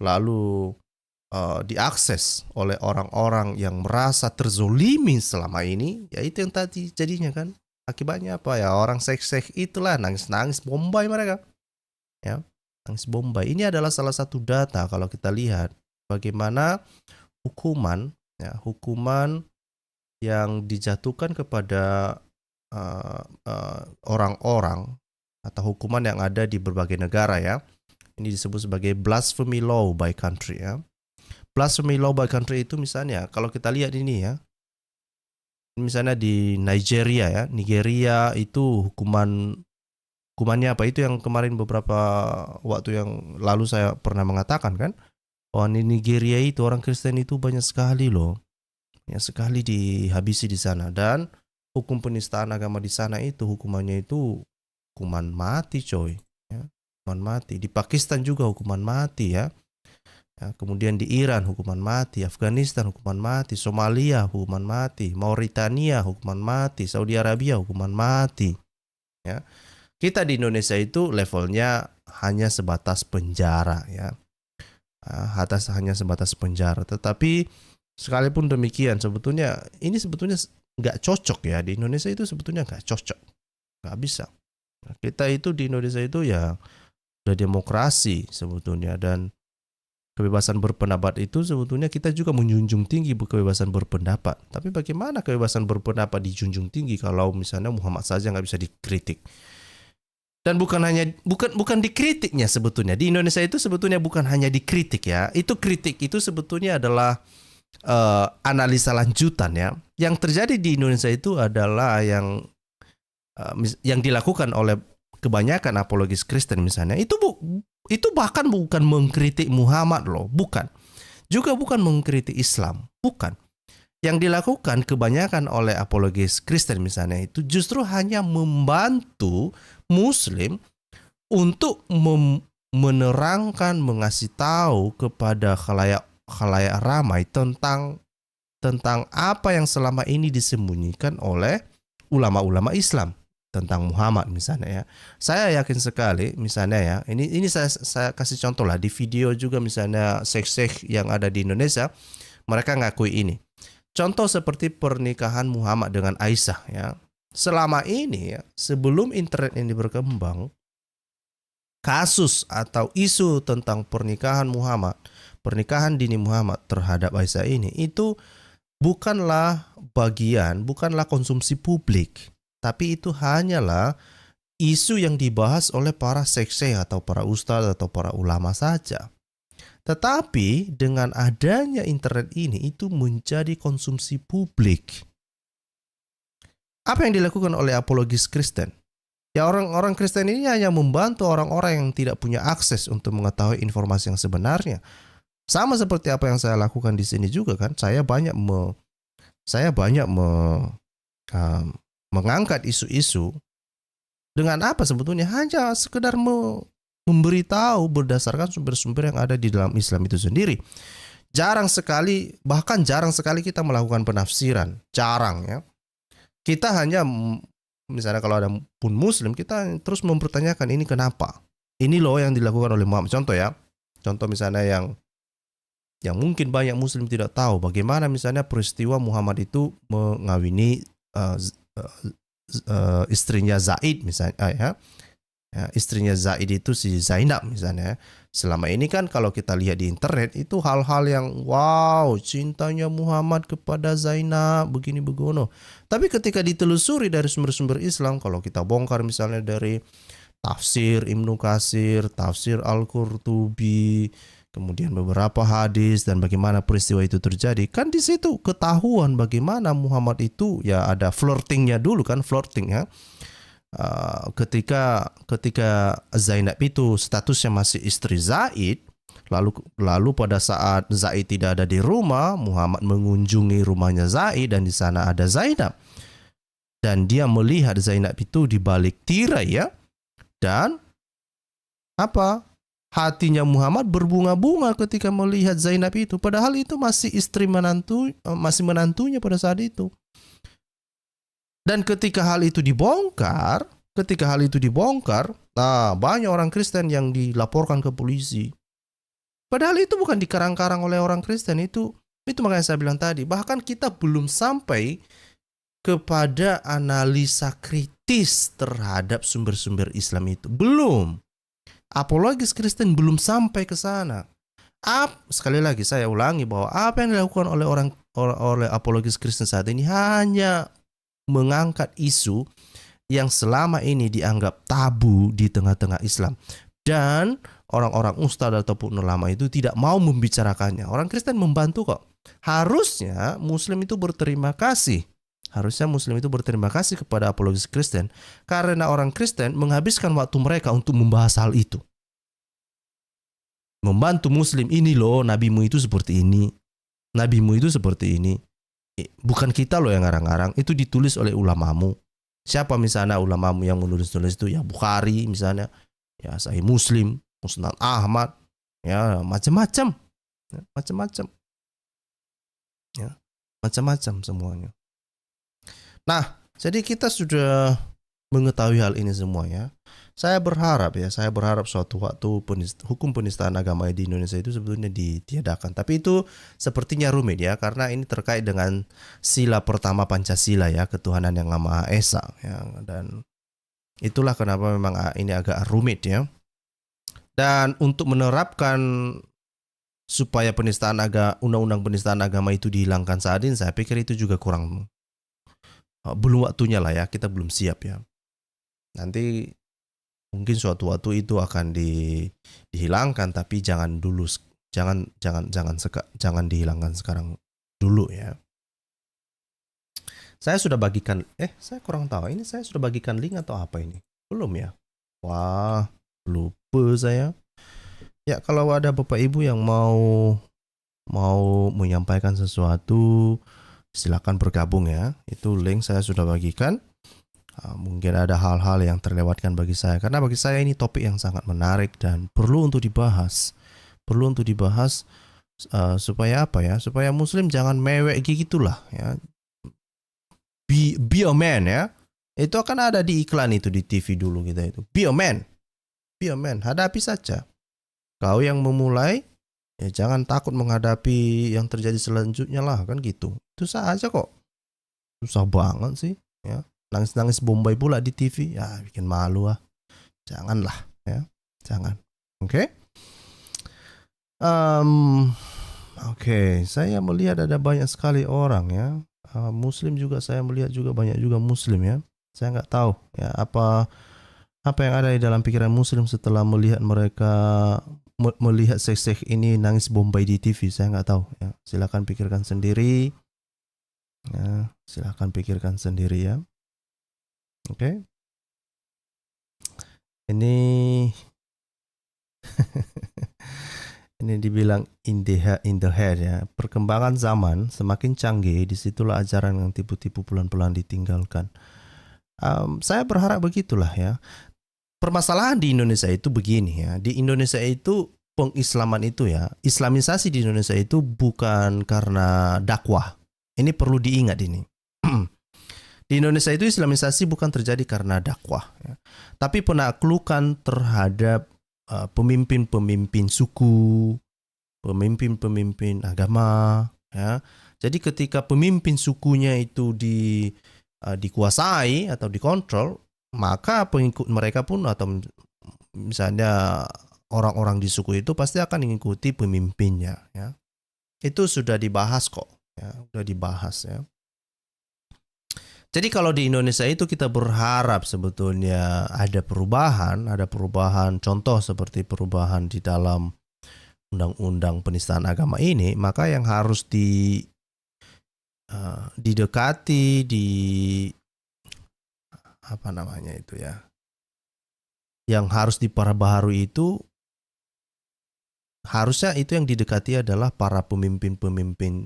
lalu diakses oleh orang-orang yang merasa terzolimi selama ini, ya itu yang tadi jadinya kan akibatnya apa ya, orang seks itulah nangis-nangis Bombay mereka ya, nangis Bombay. Ini adalah salah satu data kalau kita lihat bagaimana hukuman yang dijatuhkan kepada orang-orang atau hukuman yang ada di berbagai negara ya. Ini disebut sebagai blasphemy law by country ya. Blasphemy law by country itu misalnya kalau kita lihat ini ya. Misalnya di Nigeria itu hukumannya apa? Itu yang kemarin beberapa waktu yang lalu saya pernah mengatakan kan. Oh, di Nigeria itu orang Kristen itu banyak sekali loh. Banyak sekali dihabisi di sana, dan hukum penistaan agama di sana itu hukumannya itu hukuman mati coy ya, hukuman mati. Di Pakistan juga hukuman mati ya. Kemudian di Iran hukuman mati, Afghanistan hukuman mati, Somalia hukuman mati, Mauritania hukuman mati, Saudi Arabia hukuman mati ya. Kita di Indonesia itu levelnya hanya sebatas penjara ya, hanya sebatas penjara. Tetapi sekalipun demikian sebetulnya nggak cocok ya, di Indonesia itu sebetulnya nggak cocok, nggak bisa. Kita itu di Indonesia itu ya udah demokrasi sebetulnya, dan kebebasan berpendapat itu sebetulnya kita juga menjunjung tinggi kebebasan berpendapat. Tapi bagaimana kebebasan berpendapat dijunjung tinggi kalau misalnya Muhammad saja nggak bisa dikritik? Dan bukan dikritiknya sebetulnya di Indonesia itu sebetulnya bukan hanya dikritik ya. Itu kritik itu sebetulnya adalah analisa lanjutan ya. Yang terjadi di Indonesia itu adalah yang dilakukan oleh kebanyakan apologis Kristen misalnya, itu bahkan bukan mengkritik Muhammad loh, bukan. Juga bukan mengkritik Islam, bukan. Yang dilakukan kebanyakan oleh apologis Kristen misalnya itu justru hanya membantu Muslim untuk menerangkan, mengasih tahu kepada khalayak ramai tentang apa yang selama ini disembunyikan oleh ulama-ulama Islam tentang Muhammad misalnya ya. Saya yakin sekali misalnya ya, ini saya kasih contoh lah di video juga misalnya seks yang ada di Indonesia, mereka ngakui ini. Contoh seperti pernikahan Muhammad dengan Aisyah ya. Selama ini ya, sebelum internet ini berkembang, kasus atau isu tentang pernikahan dini Muhammad terhadap Aisyah ini itu bukanlah konsumsi publik. Tapi itu hanyalah isu yang dibahas oleh para sekse atau para ustadz atau para ulama saja. Tetapi dengan adanya internet ini itu menjadi konsumsi publik. Apa yang dilakukan oleh apologis Kristen? Ya, orang-orang Kristen ini hanya membantu orang-orang yang tidak punya akses untuk mengetahui informasi yang sebenarnya. Sama seperti apa yang saya lakukan di sini juga kan. Saya banyak mengangkat isu-isu dengan apa sebetulnya? Hanya sekedar memberitahu berdasarkan sumber-sumber yang ada di dalam Islam itu sendiri. Jarang sekali kita melakukan penafsiran. Jarang ya. Kita hanya misalnya kalau ada pun Muslim, kita terus mempertanyakan ini kenapa? Ini loh yang dilakukan oleh Muhammad. Contoh ya. Contoh misalnya yang mungkin banyak Muslim tidak tahu bagaimana misalnya peristiwa Muhammad itu mengawini istrinya Zaid misalnya ya. Ya, istrinya Zaid itu si Zainab misalnya. Selama ini kan kalau kita lihat di internet itu hal-hal yang wow, cintanya Muhammad kepada Zainab begini begono. Tapi ketika ditelusuri dari sumber-sumber Islam, kalau kita bongkar misalnya dari tafsir Ibnu Katsir, tafsir Al-Qurtubi, kemudian beberapa hadis dan bagaimana peristiwa itu terjadi, kan di situ ketahuan bagaimana Muhammad itu ya ada flirtingnya dulu kan, flirting ya. Ketika Zainab itu statusnya masih istri Zaid, lalu pada saat Zaid tidak ada di rumah, Muhammad mengunjungi rumahnya Zaid dan di sana ada Zainab. Dan dia melihat Zainab itu di balik tirai ya. Dan apa? Hatinya Muhammad berbunga-bunga ketika melihat Zainab itu, padahal itu masih masih menantunya pada saat itu. Dan ketika hal itu dibongkar, nah banyak orang Kristen yang dilaporkan ke polisi. Padahal itu bukan dikarang-karang oleh orang Kristen, itu makanya saya bilang tadi, bahkan kita belum sampai kepada analisa kritis terhadap sumber-sumber Islam itu. Belum. Apologis Kristen belum sampai ke sana. Sekali lagi saya ulangi bahwa apa yang dilakukan oleh apologis Kristen saat ini hanya mengangkat isu yang selama ini dianggap tabu di tengah-tengah Islam. Dan orang-orang ustadz ataupun ulama itu tidak mau membicarakannya. Orang Kristen membantu kok. Harusnya Muslim itu berterima kasih. Kepada apologis Kristen. Karena orang Kristen menghabiskan waktu mereka untuk membahas hal itu. Membantu Muslim, ini loh nabimu itu seperti ini. Nabimu itu seperti ini. Bukan kita loh yang ngarang-ngarang, itu ditulis oleh ulamamu. Siapa misalnya ulamamu yang menulis-nulis itu? Ya Bukhari misalnya, ya Sahih Muslim, Musnad Ahmad, ya macam-macam. Ya, macam-macam semuanya. Nah, jadi kita sudah mengetahui hal ini semuanya. Saya berharap suatu waktu hukum penistaan agama di Indonesia itu sebetulnya ditiadakan. Tapi itu sepertinya rumit ya, karena ini terkait dengan sila pertama Pancasila ya, ketuhanan yang Maha Esa ya, dan itulah kenapa memang ini agak rumit ya. Dan untuk menerapkan supaya undang-undang penistaan agama itu dihilangkan saat ini, saya pikir itu juga belum waktunya lah ya, kita belum siap ya. Nanti mungkin suatu waktu itu akan dihilangkan, tapi jangan dihilangkan sekarang dulu ya. Saya sudah bagikan saya kurang tahu ini saya sudah bagikan link atau apa ini? Belum ya? Wah, lupa saya. Ya, kalau ada Bapak Ibu yang mau menyampaikan sesuatu, silakan bergabung ya. Itu link saya sudah bagikan. Mungkin ada hal-hal yang terlewatkan bagi saya, karena bagi saya ini topik yang sangat menarik dan perlu untuk dibahas. Supaya apa ya? Supaya Muslim jangan mewek gitulah ya. Be a man ya. Itu akan ada di iklan itu di TV dulu kita itu. Be a man, hadapi saja. Kau yang memulai, ya jangan takut menghadapi yang terjadi selanjutnya lah, kan gitu. Itu saja kok. Susah banget sih ya. Nangis-nangis Bombay pula di TV, ya bikin malu ah. Janganlah ya, jangan. Oke. Saya melihat ada banyak sekali orang ya. Muslim juga saya melihat juga banyak juga Muslim ya. Saya nggak tahu ya apa yang ada di dalam pikiran Muslim setelah melihat mereka melihat seks ini nangis Bombay di TV. Saya nggak tahu ya. Silakan pikirkan sendiri. Ya, silakan pikirkan sendiri ya. Oke. Ini ini dibilang in the head ya. Perkembangan zaman semakin canggih, disitulah ajaran yang tipu-tipu pelan-pelan ditinggalkan. Saya berharap begitulah ya. Permasalahan di Indonesia itu begini ya. Di Indonesia itu pengislaman itu ya, islamisasi di Indonesia itu bukan karena dakwah. Ini perlu diingat ini. Di Indonesia itu islamisasi bukan terjadi karena dakwah ya. Tapi penaklukan terhadap pemimpin-pemimpin suku, pemimpin-pemimpin agama ya. Jadi ketika pemimpin sukunya itu dikuasai atau dikontrol, maka pengikut mereka pun atau misalnya orang-orang di suku itu pasti akan mengikuti pemimpinnya ya. Itu sudah dibahas kok ya, sudah dibahas ya. Jadi kalau di Indonesia itu kita berharap sebetulnya ada perubahan contoh seperti perubahan di dalam undang-undang penistaan agama ini, maka yang harus didekati apa namanya itu ya, yang harus diperbaharui itu harusnya itu yang didekati adalah para pemimpin-pemimpin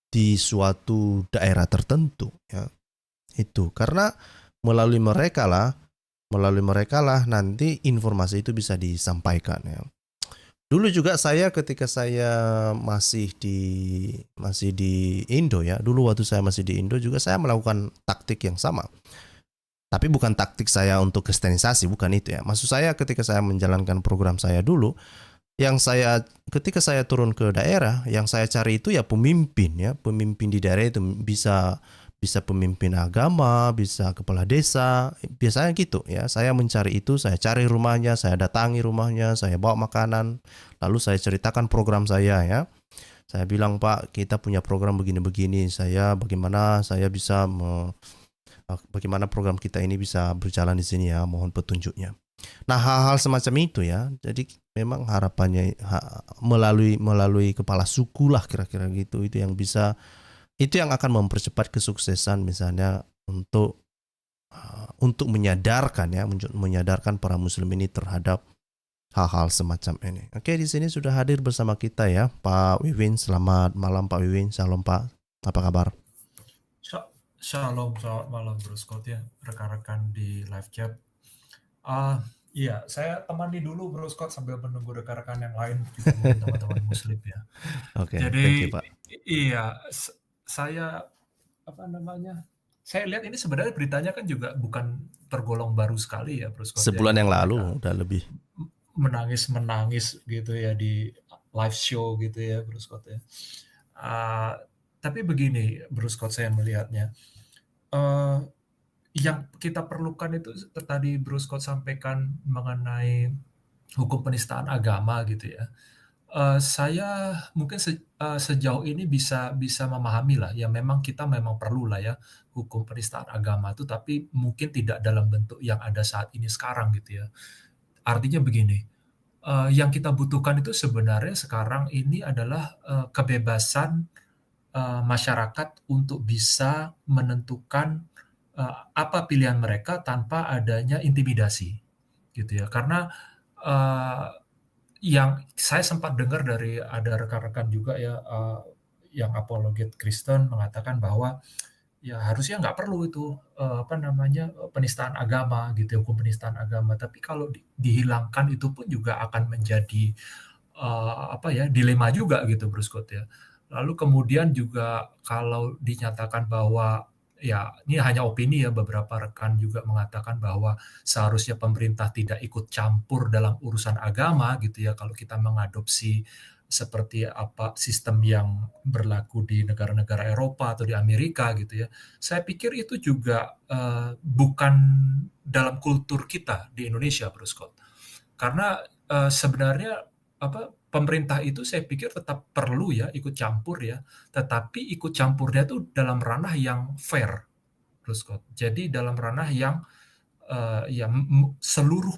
di suatu daerah tertentu ya. Itu karena melalui mereka lah nanti informasi itu bisa disampaikan ya. Dulu juga saya ketika saya masih di Indo ya, dulu waktu saya masih di Indo juga saya melakukan taktik yang sama. Tapi bukan taktik saya untuk kristenisasi, bukan itu ya. Maksud saya ketika saya menjalankan program saya dulu, ketika saya turun ke daerah, yang saya cari itu ya pemimpin di daerah itu bisa pemimpin agama, bisa kepala desa, biasanya gitu ya. Saya mencari itu, saya cari rumahnya, saya datangi rumahnya, saya bawa makanan, lalu saya ceritakan program saya ya. Saya bilang, Pak, kita punya program begini-begini, bagaimana program kita ini bisa berjalan di sini ya, mohon petunjuknya. Nah, hal-hal semacam itu ya. Jadi memang harapannya melalui kepala suku lah kira-kira gitu, itu yang akan mempercepat kesuksesan misalnya untuk menyadarkan para muslim ini terhadap hal-hal semacam ini. Oke, di sini sudah hadir bersama kita ya Pak Wiwin. Selamat malam Pak Wiwin. Shalom Pak. Apa kabar?
Shalom, selamat malam Bro Scott ya, rekan-rekan di live chat. Iya, saya temani dulu Bro Scott sambil menunggu rekan-rekan yang lain, juga mungkin teman-teman muslim ya.
Oke,
Jadi
thank you Pak.
iya, saya lihat ini sebenarnya beritanya kan juga bukan tergolong baru sekali ya Bro Scott.
Sebulan yang lalu udah lebih.
Menangis gitu ya di live show gitu ya Bro Scott ya. Tapi begini Bro Scott, saya melihatnya. Yang kita perlukan itu tadi Bro Scott sampaikan mengenai hukum penistaan agama gitu ya. Saya mungkin sejauh ini bisa memahami lah ya, memang kita perlu lah ya hukum penistaan agama itu, tapi mungkin tidak dalam bentuk yang ada saat ini sekarang gitu ya. Artinya begini, yang kita butuhkan itu sebenarnya sekarang ini adalah kebebasan masyarakat untuk bisa menentukan apa pilihan mereka tanpa adanya intimidasi, gitu ya. Karena yang saya sempat dengar dari ada rekan-rekan juga ya, yang apologet Kristen mengatakan bahwa ya harusnya nggak perlu itu penistaan agama gitu, hukum penistaan agama. Tapi kalau dihilangkan itu pun juga akan menjadi dilema juga gitu, Bro Scott ya. Lalu kemudian juga kalau dinyatakan bahwa ya ini hanya opini ya, beberapa rekan juga mengatakan bahwa seharusnya pemerintah tidak ikut campur dalam urusan agama gitu ya, kalau kita mengadopsi seperti apa sistem yang berlaku di negara-negara Eropa atau di Amerika gitu ya. Saya pikir itu juga bukan dalam kultur kita di Indonesia, Bro Scott. Karena sebenarnya pemerintah itu saya pikir tetap perlu ya ikut campur ya, tetapi ikut campurnya itu dalam ranah yang fair, Bro Scott. Jadi dalam ranah yang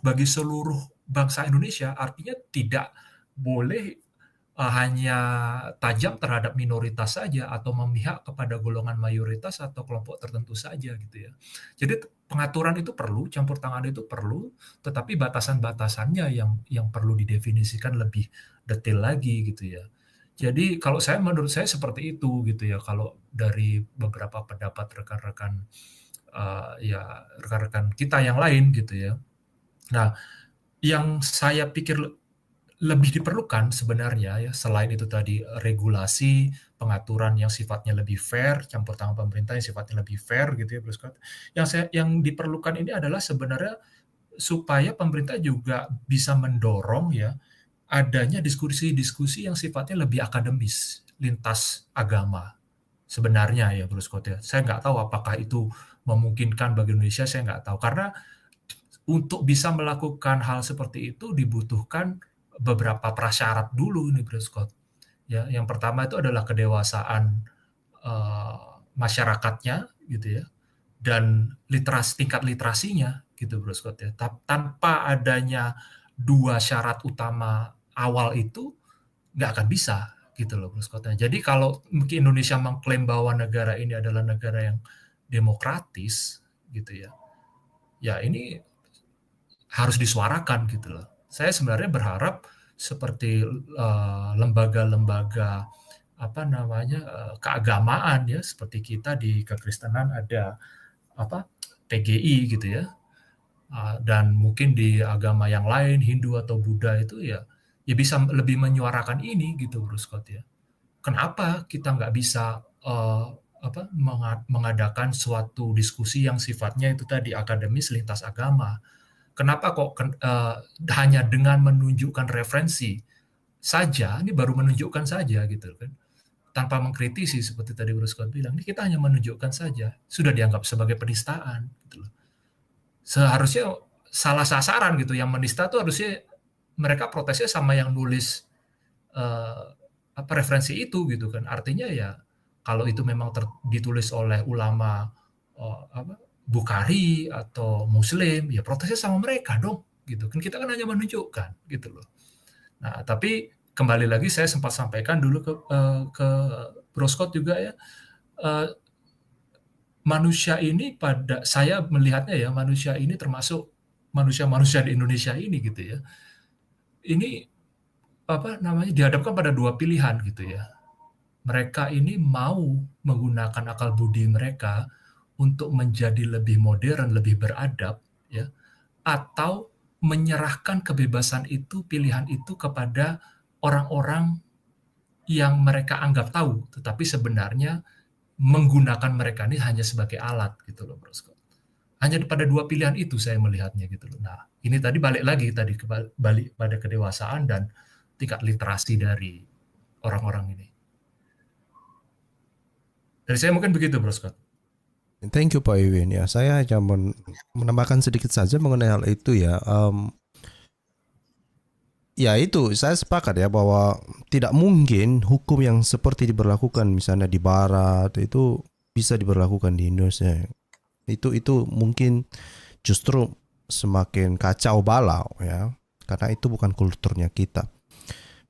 bagi seluruh bangsa Indonesia, artinya tidak boleh hanya tajam terhadap minoritas saja atau memihak kepada golongan mayoritas atau kelompok tertentu saja gitu ya. Jadi pengaturan itu perlu, campur tangan itu perlu, tetapi batasan-batasannya yang perlu didefinisikan lebih detail lagi gitu ya. Jadi menurut saya seperti itu gitu ya, kalau dari beberapa pendapat rekan-rekan rekan-rekan kita yang lain gitu ya. Nah, yang saya pikir lebih diperlukan sebenarnya ya, selain itu tadi regulasi, pengaturan yang sifatnya lebih fair, campur tangan pemerintah yang sifatnya lebih fair gitu ya, Bro Scott. Yang diperlukan ini adalah sebenarnya supaya pemerintah juga bisa mendorong ya adanya diskusi-diskusi yang sifatnya lebih akademis lintas agama sebenarnya ya Bro Scott ya. Saya nggak tahu apakah itu memungkinkan bagi Indonesia, saya nggak tahu. Karena untuk bisa melakukan hal seperti itu dibutuhkan beberapa prasyarat dulu nih Bro Scott. Ya, yang pertama itu adalah kedewasaan masyarakatnya gitu ya, dan tingkat literasinya gitu Bro Scott ya. Tanpa adanya dua syarat utama awal itu nggak akan bisa gitu loh Bro Scott. Jadi kalau mungkin Indonesia mengklaim bahwa negara ini adalah negara yang demokratis gitu ya, ya ini harus disuarakan gitu loh. Saya sebenarnya berharap seperti lembaga-lembaga keagamaan ya, seperti kita di kekristenan ada PGI gitu ya, dan mungkin di agama yang lain Hindu atau Buddha itu ya bisa lebih menyuarakan ini gitu Bro Scott ya. Kenapa kita nggak bisa mengadakan suatu diskusi yang sifatnya itu tadi akademis lintas agama? Kenapa kok hanya dengan menunjukkan referensi saja, ini baru menunjukkan saja gitu kan, tanpa mengkritisi seperti tadi Bro Scott bilang, ini kita hanya menunjukkan saja, sudah dianggap sebagai penistaan gitu loh. Seharusnya salah sasaran gitu, yang menista tuh harusnya mereka protesnya sama yang nulis referensi itu gitu kan. Artinya ya kalau itu memang ditulis oleh ulama Bukhari atau Muslim, ya protesnya sama mereka dong gitu kan. Kita kan hanya menunjukkan gitu loh. Nah, tapi kembali lagi saya sempat sampaikan dulu ke Bro Scott juga ya, manusia ini saya melihatnya ya, manusia ini termasuk manusia-manusia di Indonesia ini gitu ya, ini dihadapkan pada dua pilihan gitu ya. Mereka ini mau menggunakan akal budi mereka untuk menjadi lebih modern, lebih beradab ya, atau menyerahkan kebebasan itu, pilihan itu kepada orang-orang yang mereka anggap tahu, tetapi sebenarnya menggunakan mereka ini hanya sebagai alat gitu loh Bro Scott. Hanya pada dua pilihan itu saya melihatnya gitu loh. Nah, ini tadi balik lagi balik pada kedewasaan dan tingkat literasi dari orang-orang ini. Dari saya mungkin begitu Bro Scott.
Thank you Pak Iwin ya. Saya hanya menambahkan sedikit saja mengenai hal itu ya. Ya itu saya sepakat ya bahwa tidak mungkin hukum yang seperti diberlakukan misalnya di Barat itu bisa diberlakukan di Indonesia. Itu mungkin justru semakin kacau balau ya, karena itu bukan kulturnya kita.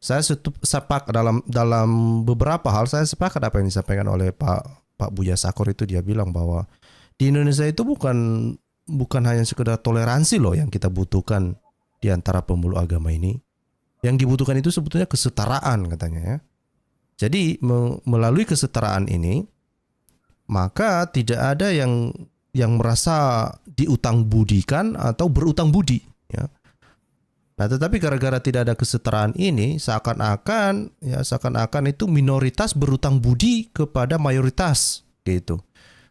Saya sepakat dalam beberapa hal, saya sepakat apa yang disampaikan oleh Pak Buya Sakor itu. Dia bilang bahwa di Indonesia itu bukan hanya sekedar toleransi loh yang kita butuhkan di antara pemeluk agama ini. Yang dibutuhkan itu sebetulnya kesetaraan katanya ya. Jadi melalui kesetaraan ini maka tidak ada yang merasa diutang budikan atau berutang budi ya. Nah, tetapi gara-gara tidak ada kesetaraan ini seakan-akan itu minoritas berutang budi kepada mayoritas gitu.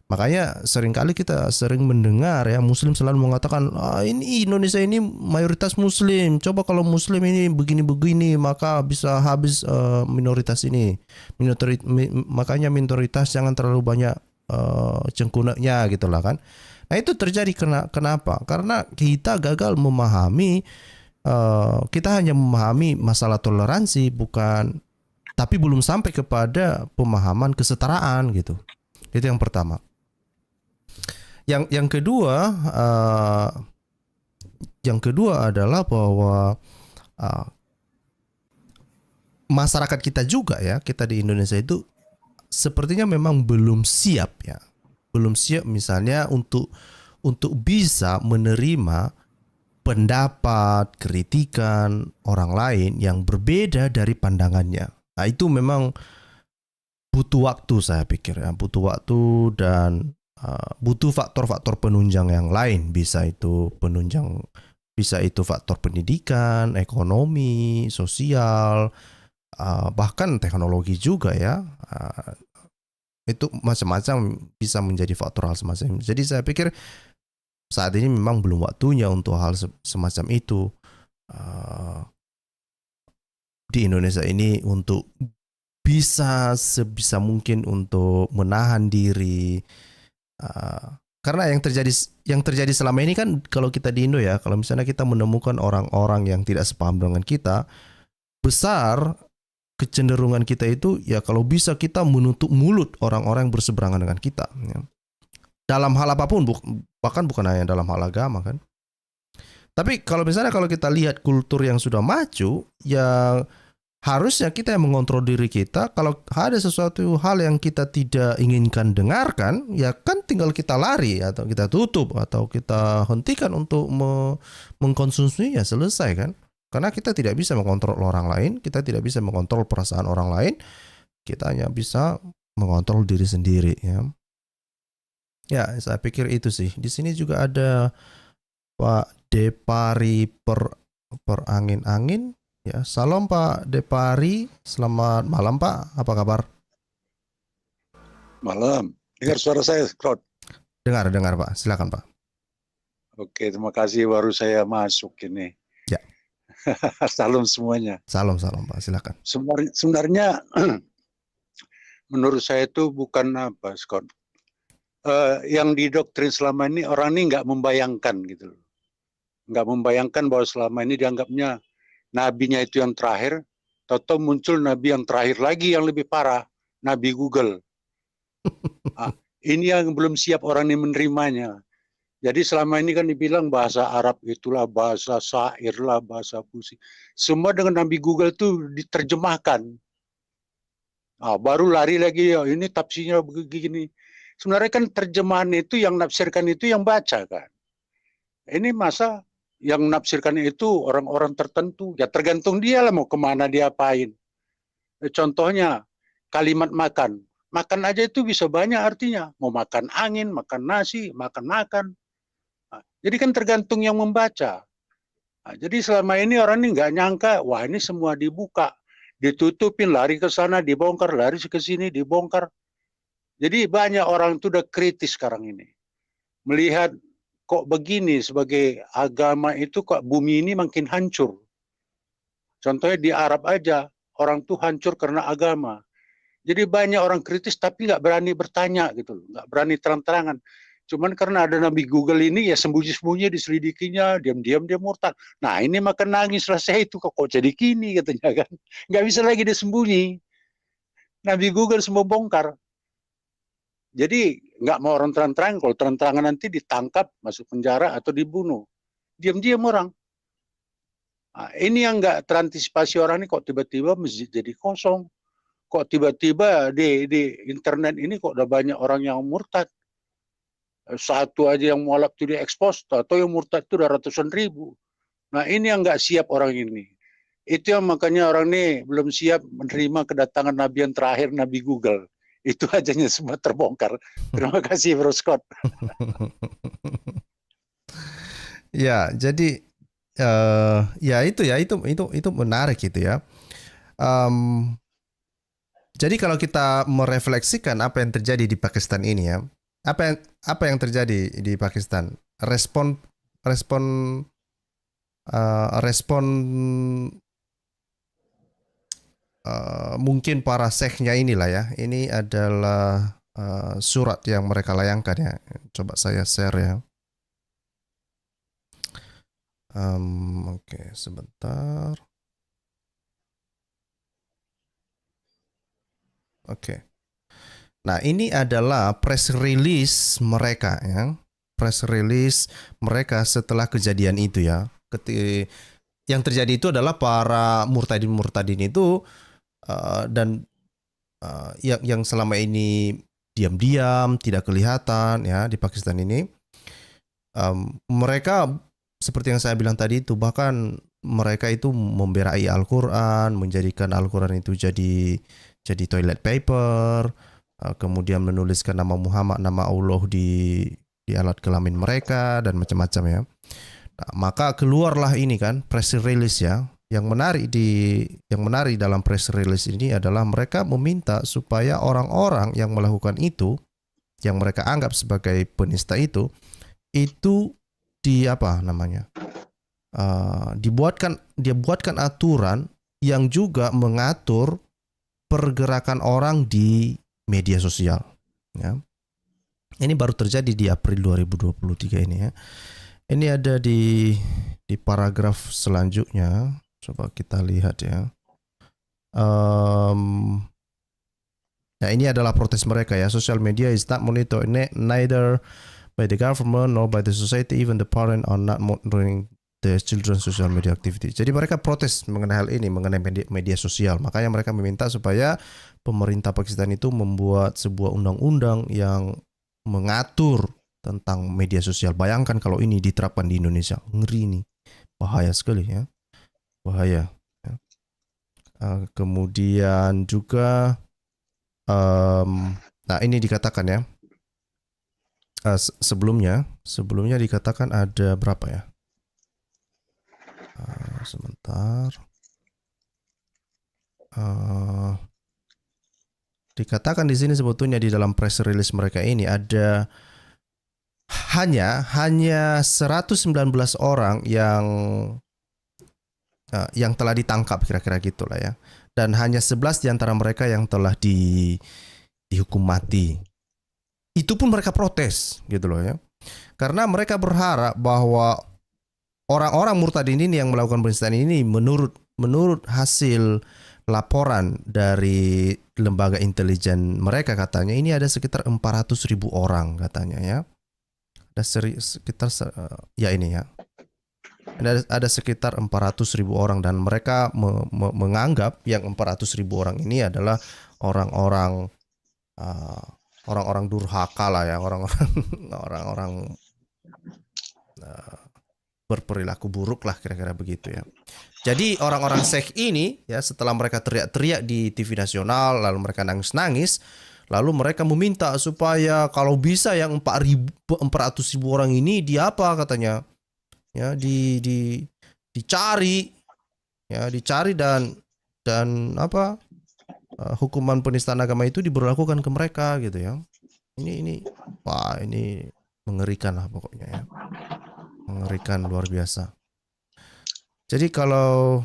Makanya seringkali kita sering mendengar ya, Muslim selalu mengatakan, ini Indonesia ini mayoritas Muslim. Coba kalau Muslim ini begini-begini maka bisa habis minoritas ini. Makanya minoritas jangan terlalu banyak cengkunaknya gitulah kan. Nah itu terjadi kenapa? Karena kita gagal memahami, kita hanya memahami masalah toleransi tapi belum sampai kepada pemahaman kesetaraan gitu. Itu yang pertama. Yang kedua adalah bahwa masyarakat kita juga ya, kita di Indonesia itu sepertinya memang belum siap ya. Belum siap misalnya untuk bisa menerima pendapat, kritikan orang lain yang berbeda dari pandangannya. Nah, itu memang butuh waktu saya pikir ya, butuh waktu dan butuh faktor-faktor penunjang yang lain. Bisa itu faktor pendidikan, ekonomi, sosial, bahkan teknologi juga ya. Itu macam-macam bisa menjadi faktor hal semacam. Jadi saya pikir saat ini memang belum waktunya untuk hal semacam itu di Indonesia ini untuk bisa sebisa mungkin untuk menahan diri. Karena yang terjadi selama ini kan, kalau kita di Indo ya, kalau misalnya kita menemukan orang-orang yang tidak sepaham dengan kita, besar kecenderungan kita itu ya kalau bisa kita menutup mulut orang-orang yang berseberangan dengan kita. Ya. Dalam hal apapun, bahkan bukan hanya dalam hal agama kan. Tapi kalau misalnya kalau kita lihat kultur yang sudah maju, ya harusnya kita yang mengontrol diri kita. Kalau ada sesuatu hal yang kita tidak inginkan dengarkan, ya kan tinggal kita lari atau kita tutup atau kita hentikan untuk mengkonsumsinya, selesai kan. Karena kita tidak bisa mengontrol orang lain, kita tidak bisa mengontrol perasaan orang lain, kita hanya bisa mengontrol diri sendiri ya. Ya, saya pikir itu sih. Di sini juga ada Pak Depari per angin-angin. Ya, salam Pak Depari. Selamat malam Pak. Apa kabar?
Malam. Dengar suara saya, Scott?
Dengar Pak. Silakan Pak.
Oke, terima kasih, baru saya masuk ini.
Ya.
Salam semuanya.
Salam Pak. Silakan.
Sebenarnya menurut saya itu bukan apa, Scott. Yang didoktrin selama ini, orang ini nggak membayangkan gitu loh. Nggak membayangkan bahwa selama ini dianggapnya nabinya itu yang terakhir, tahu-tahu muncul nabi yang terakhir lagi yang lebih parah, nabi Google. Ini yang belum siap orang ini menerimanya. Jadi selama ini kan dibilang bahasa Arab itulah bahasa syair lah, bahasa puisi. Semua dengan nabi Google itu diterjemahkan. Baru lari lagi, ya ini tafsirnya begini. Sebenarnya kan terjemahan itu yang nafsirkan itu yang baca kan. Ini masa yang nafsirkan itu orang-orang tertentu, ya tergantung dia lah mau kemana dia apain. Contohnya kalimat makan aja itu bisa banyak artinya, mau makan angin, makan nasi, makan. Jadi kan tergantung yang membaca. Jadi selama ini orang ini nggak nyangka, wah ini semua dibuka, ditutupin, lari ke sana, dibongkar, lari ke sini, dibongkar. Jadi banyak orang itu udah kritis sekarang ini, melihat kok begini sebagai agama itu kok bumi ini makin hancur. Contohnya di Arab aja, orang tuh hancur karena agama. Jadi banyak orang kritis tapi nggak berani bertanya gitu loh, nggak berani terang-terangan. Cuman karena ada nabi Google ini ya sembunyi-sembunyi diselidikinya, diam-diam dia murtad. Nah ini makan nangis lah saya itu kok jadi gini katanya kan. Nggak bisa lagi disembunyi. Nabi Google semua bongkar. Jadi nggak mau orang terang-terangan, kalau terang-terangan nanti ditangkap, masuk penjara atau dibunuh. Diam-diam orang. Nah, ini yang nggak terantisipasi orang ini, kok tiba-tiba masjid jadi kosong. Kok tiba-tiba di internet ini kok udah banyak orang yang murtad. Satu aja yang mualaf itu diekspos, atau yang murtad itu udah ratusan ribu. Nah ini yang nggak siap orang ini. Itu yang makanya orang ini belum siap menerima kedatangan nabi yang terakhir, nabi Google. Itu ajanya semua terbongkar. Terima kasih Bro Scott.
Ya, jadi ya itu menarik gitu ya. Jadi kalau kita merefleksikan apa yang terjadi di Pakistan ini ya, apa yang terjadi di Pakistan? Respon mungkin para syekhnya inilah ya. Ini adalah surat yang mereka layangkan ya. Coba saya share ya. Oke, sebentar. Oke. Nah, ini adalah press release mereka ya. Press release mereka setelah kejadian itu ya. Yang terjadi itu adalah para murtadin itu dan yang selama ini diam-diam, tidak kelihatan ya di Pakistan ini. Mereka seperti yang saya bilang tadi itu, bahkan mereka itu memberai Al-Quran, menjadikan Al-Quran itu jadi toilet paper, kemudian menuliskan nama Muhammad, nama Allah di alat kelamin mereka dan macam-macam ya. Nah, maka keluarlah ini kan press release ya. Yang menarik dalam press release ini adalah mereka meminta supaya orang-orang yang melakukan itu, yang mereka anggap sebagai penista itu dibuatkan aturan yang juga mengatur pergerakan orang di media sosial. Ya. Ini baru terjadi di April 2023 ini ya. Ini ada di paragraf selanjutnya. Coba kita lihat ya. Nah, ini adalah protes mereka ya. Social media is not monitored neither by the government nor by the society. Even the parents are not monitoring the children's social media activity. Jadi mereka protes mengenai hal ini, mengenai media sosial. Makanya mereka meminta supaya pemerintah Pakistan itu membuat sebuah undang-undang yang mengatur tentang media sosial. Bayangkan kalau ini diterapkan di Indonesia. Ngeri nih. Bahaya sekali ya. Bahaya. Ya. Kemudian juga nah ini dikatakan ya. Sebelumnya dikatakan ada berapa ya? Sebentar. Dikatakan di sini sebetulnya di dalam press release mereka ini ada hanya 119 orang yang telah ditangkap kira-kira gitulah ya. Dan hanya 11 di antara mereka yang telah dihukum mati. Itu pun mereka protes gitu loh ya. Karena mereka berharap bahwa orang-orang murtadin ini yang melakukan penistaan ini menurut hasil laporan dari lembaga intelijen mereka katanya ini ada sekitar 400.000 orang katanya ya. Ada sekitar ya ini ya. Ada sekitar 400.000 orang dan mereka menganggap yang 400.000 orang ini adalah orang-orang durhaka lah ya, orang-orang berperilaku buruk lah kira-kira begitu ya. Jadi orang-orang Sheikh ini ya setelah mereka teriak-teriak di TV nasional lalu mereka nangis-nangis lalu mereka meminta supaya kalau bisa yang 400.000 orang ini katanya ya dicari dan hukuman penistaan agama itu diberlakukan ke mereka gitu ya. Ini mengerikan lah pokoknya ya. Mengerikan luar biasa. Jadi kalau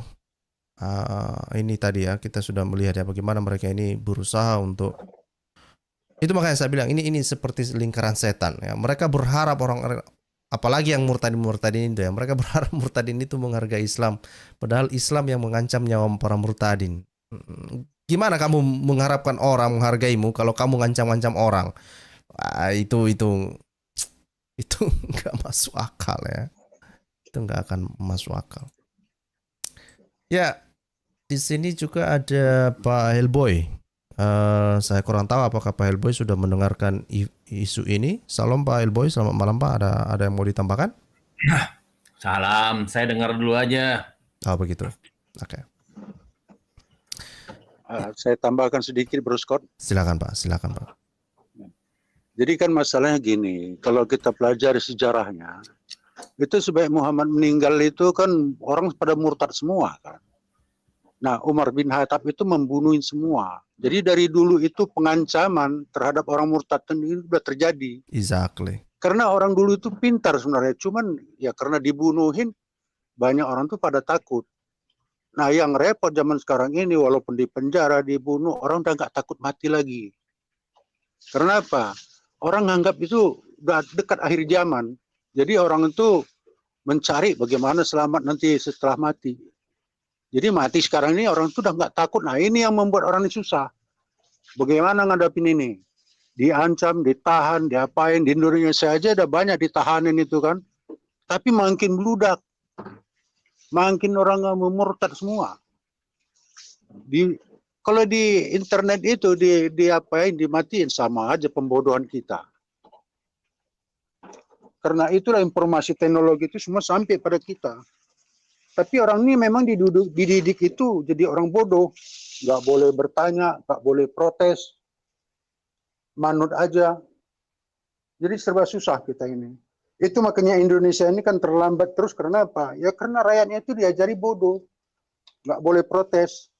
ini tadi ya kita sudah melihat ya bagaimana mereka ini berusaha untuk itu, makanya saya bilang ini seperti lingkaran setan ya. Mereka berharap orang apalagi yang murtadin itu ya, mereka berharap murtadin itu menghargai Islam padahal Islam yang mengancam nyawa para murtadin. Gimana kamu mengharapkan orang menghargaimu kalau kamu ngancam-ngancam orang? Itu nggak masuk akal ya. Itu nggak akan masuk akal. Ya, di sini juga ada Pak Helboy. Saya kurang tahu apakah Pak Helboy sudah mendengarkan isu ini. Salam Pak Helboy, selamat malam Pak. Ada yang mau ditambahkan?
Salam, saya dengar dulu aja.
Oh begitu. Oke.
Saya tambahkan sedikit Bro Scott.
Silakan Pak.
Jadi kan masalahnya gini, kalau kita pelajari sejarahnya, itu sebab Muhammad meninggal itu kan orang pada murtad semua kan. Nah, Umar bin Khattab itu membunuhin semua. Jadi dari dulu itu pengancaman terhadap orang murtad ini sudah terjadi.
Exactly.
Karena orang dulu itu pintar sebenarnya, cuman ya karena dibunuhin banyak orang tuh pada takut. Nah, yang repot zaman sekarang ini walaupun di penjara dibunuh, orang udah nggak takut mati lagi. Karena apa? Orang nganggap itu udah dekat akhir zaman. Jadi orang itu mencari bagaimana selamat nanti setelah mati. Jadi mati sekarang ini orang itu udah nggak takut. Nah ini yang membuat orang ini susah. Bagaimana ngadapin ini? Diancam, ditahan, diapain. Di Indonesia aja ada banyak ditahanin itu kan. Tapi makin meludak. Makin orang memurtad semua. Kalau di internet itu diapain, dimatiin sama aja pembodohan kita. Karena itulah informasi teknologi itu semua sampai pada kita. Tapi orang ini memang dididik itu jadi orang bodoh. Nggak boleh bertanya, nggak boleh protes. Manut aja. Jadi serba susah kita ini. Itu makanya Indonesia ini kan terlambat terus karena apa? Ya karena rakyatnya itu diajari bodoh. Nggak boleh protes.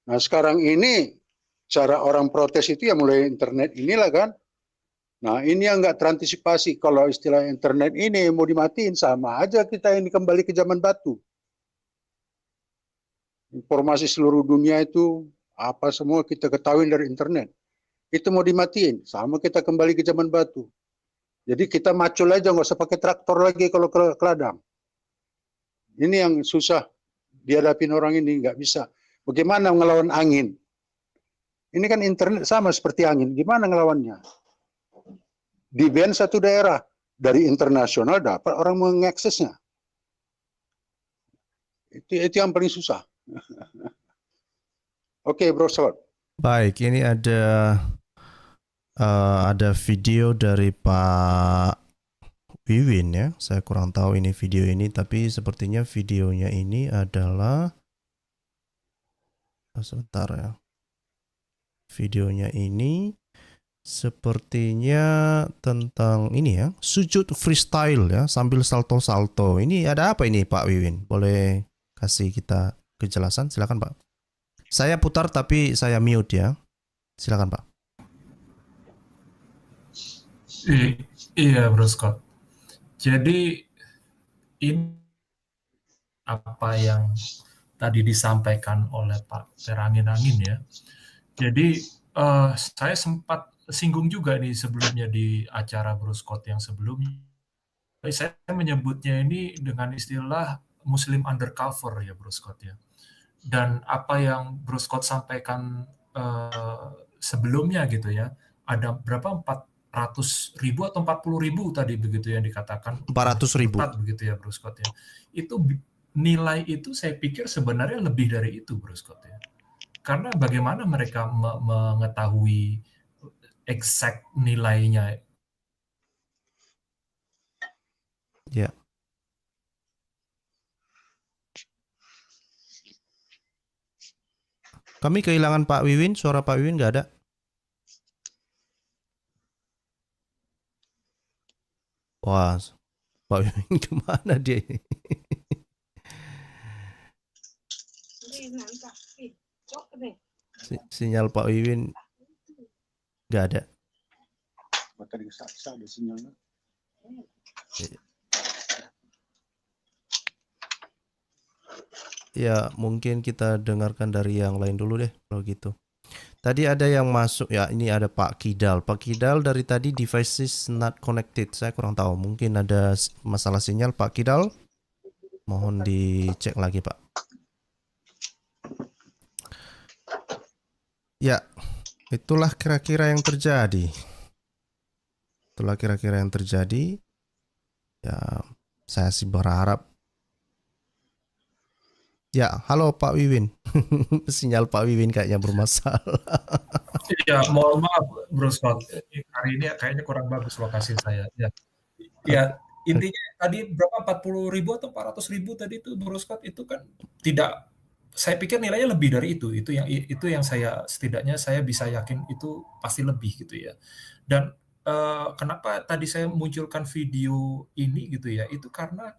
Nah sekarang ini cara orang protes itu ya mulai internet inilah kan. Nah ini yang nggak terantisipasi. Kalau istilah internet ini mau dimatiin sama aja kita ini kembali ke zaman batu. Informasi seluruh dunia itu apa semua kita ketahui dari internet. Itu mau dimatiin, sama kita kembali ke zaman batu. Jadi kita macul aja, nggak usah pakai traktor lagi kalau ke ladang. Ini yang susah dihadapin orang ini, nggak bisa. Bagaimana ngelawan angin? Ini kan internet sama seperti angin, gimana ngelawannya? Di ban satu daerah, dari internasional dapat orang mengaksesnya. Itu yang paling susah. Oke, Bro Scott.
Baik, ini ada video dari Pak Wiwin ya. Saya kurang tahu ini video ini, tapi sepertinya videonya ini adalah sebentar ya. Videonya ini sepertinya tentang ini ya, sujud freestyle ya, sambil salto-salto. Ini ada apa ini Pak Wiwin? Boleh kasih kita kejelasan? Silakan Pak. Saya putar tapi saya mute ya. Silakan Pak.
Iya, Bro Scott. Jadi ini apa yang tadi disampaikan oleh Pak Terangin-angin ya. Jadi saya sempat singgung juga nih sebelumnya di acara Bro Scott yang sebelumnya. Saya menyebutnya ini dengan istilah Muslim undercover ya Bro Scott ya. Dan apa yang Bro Scott sampaikan sebelumnya gitu ya, ada berapa 400.000 atau 40.000 tadi begitu yang dikatakan
400.000
begitu ya Bro Scott ya. Itu nilai itu saya pikir sebenarnya lebih dari itu Bro Scott ya. Karena bagaimana mereka mengetahui exact nilainya?
Ya. Kami kehilangan Pak Wiwin, suara Pak Wiwin nggak ada. Wah, Pak Wiwin kemana dia ini? Sinyal Pak Wiwin nggak ada.
Ada sinyalnya.
Ya, mungkin kita dengarkan dari yang lain dulu deh kalau gitu. Tadi ada yang masuk ya, ini ada Pak Kidal. Pak Kidal dari tadi devices not connected. Saya kurang tahu, mungkin ada masalah sinyal Pak Kidal. Mohon dicek lagi Pak. Ya, itulah kira-kira yang terjadi. Ya, saya sih berharap. Ya, halo Pak Wiwin. Sinyal Pak Wiwin kayaknya bermasalah.
Ya, mohon maaf Bro Scott. Hari ini kayaknya kurang bagus lokasi saya. Ya, intinya tadi berapa 40.000 atau 400.000 tadi itu Bro Scott itu kan tidak, saya pikir nilainya lebih dari itu. Itu yang saya setidaknya saya bisa yakin itu pasti lebih gitu ya. Dan kenapa tadi saya munculkan video ini gitu ya? Itu karena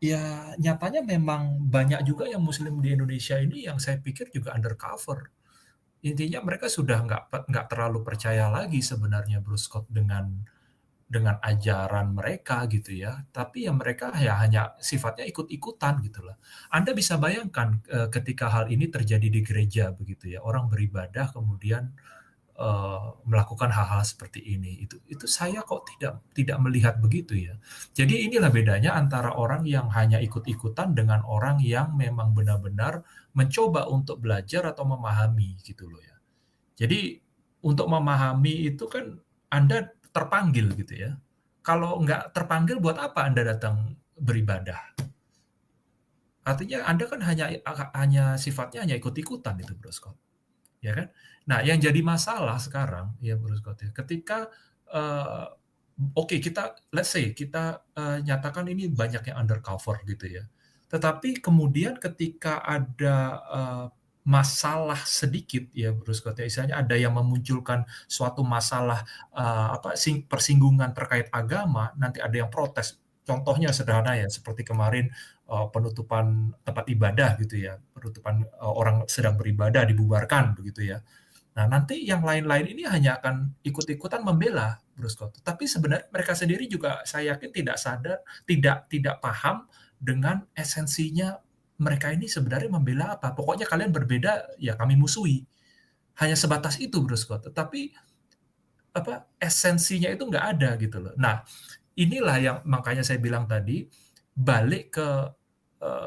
ya nyatanya memang banyak juga yang Muslim di Indonesia ini yang saya pikir juga undercover. Intinya mereka sudah nggak terlalu percaya lagi sebenarnya Bro Scott dengan ajaran mereka gitu ya. Tapi ya mereka ya hanya sifatnya ikut-ikutan gitu loh. Anda bisa bayangkan ketika hal ini terjadi di gereja begitu ya. Orang beribadah kemudian melakukan hal-hal seperti ini. Itu saya kok tidak melihat begitu ya. Jadi inilah bedanya antara orang yang hanya ikut-ikutan dengan orang yang memang benar-benar mencoba untuk belajar atau memahami gitu loh ya. Jadi untuk memahami itu kan Anda terpanggil gitu ya. Kalau nggak terpanggil buat apa Anda datang beribadah? Artinya Anda kan hanya sifatnya hanya ikut-ikutan itu Bro Scott. Ya kan? Nah, yang jadi masalah sekarang ya Bro Scott ya, ketika kita let's say kita nyatakan ini banyak yang undercover gitu ya. Tetapi kemudian ketika ada masalah sedikit ya Bro Scott ya, misalnya ada yang memunculkan suatu masalah persinggungan terkait agama, nanti ada yang protes. Contohnya sederhana ya, seperti kemarin penutupan tempat ibadah gitu ya, penutupan orang sedang beribadah dibubarkan begitu ya. Nah, nanti yang lain-lain ini hanya akan ikut-ikutan membela Bro Scott. Tapi sebenarnya mereka sendiri juga saya yakin tidak sadar, tidak paham dengan esensinya mereka ini sebenarnya membela apa? Pokoknya kalian berbeda, ya kami musuhi. Hanya sebatas itu, Bro Scott. Tetapi esensinya itu nggak ada gitu loh. Nah, inilah yang makanya saya bilang tadi, balik ke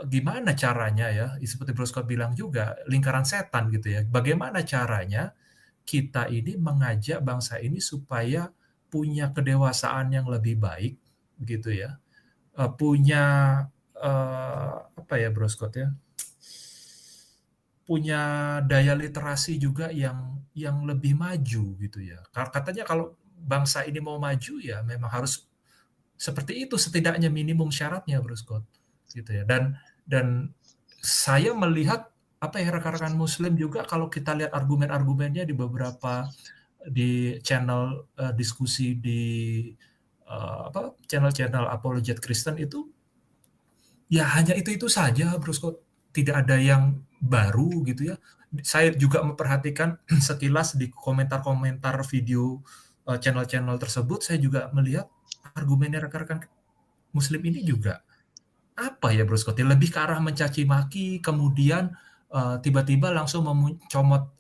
gimana caranya ya, seperti Bro Scott bilang juga, lingkaran setan gitu ya. Bagaimana caranya kita ini mengajak bangsa ini supaya punya kedewasaan yang lebih baik gitu ya. Punya apa ya Bro Scott ya? Punya daya literasi juga yang lebih maju gitu ya. Katanya kalau bangsa ini mau maju ya memang harus seperti itu setidaknya minimum syaratnya Bro Scott gitu ya. Dan saya melihat rekan-rekan muslim juga kalau kita lihat argumen-argumennya di beberapa di channel diskusi di channel-channel apologet Kristen itu ya hanya itu saja Bro Scott, tidak ada yang baru gitu ya. Saya juga memperhatikan sekilas di komentar-komentar video channel-channel tersebut, saya juga melihat argumennya rekan-rekan muslim ini juga apa ya Bro Scott, lebih ke arah mencaci maki, kemudian tiba-tiba langsung mencomot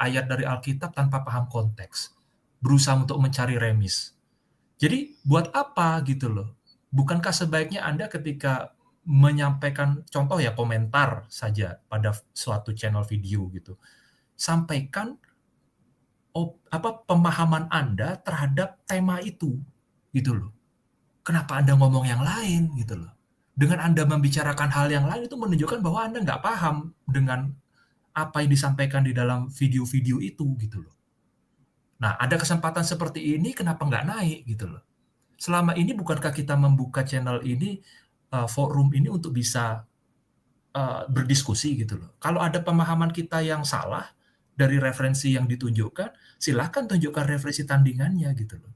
ayat dari Alkitab tanpa paham konteks, berusaha untuk mencari remis. Jadi buat apa gitu loh? Bukankah sebaiknya Anda ketika menyampaikan contoh ya komentar saja pada suatu channel video gitu, sampaikan pemahaman Anda terhadap tema itu gitu loh. Kenapa Anda ngomong yang lain gitu loh? Dengan Anda membicarakan hal yang lain itu menunjukkan bahwa Anda nggak paham dengan apa yang disampaikan di dalam video-video itu gitu loh. Nah, ada kesempatan seperti ini kenapa nggak naik gitu loh? Selama ini bukankah kita membuka channel ini, forum ini untuk bisa berdiskusi gitu loh. Kalau ada pemahaman kita yang salah dari referensi yang ditunjukkan, silakan tunjukkan referensi tandingannya gitu loh.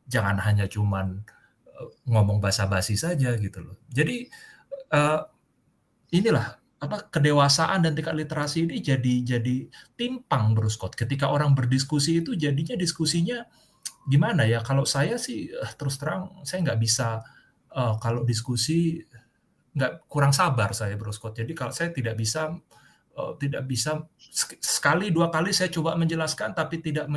Jangan hanya cuman ngomong basa-basi saja gitu loh. Jadi inilah kedewasaan dan tingkat literasi ini jadi timpang Bro Scott. Ketika orang berdiskusi itu jadinya diskusinya gimana ya? Kalau saya sih terus terang saya nggak bisa kalau diskusi kurang sabar saya Bro Scott. Jadi kalau saya tidak bisa sekali dua kali saya coba menjelaskan tapi tidak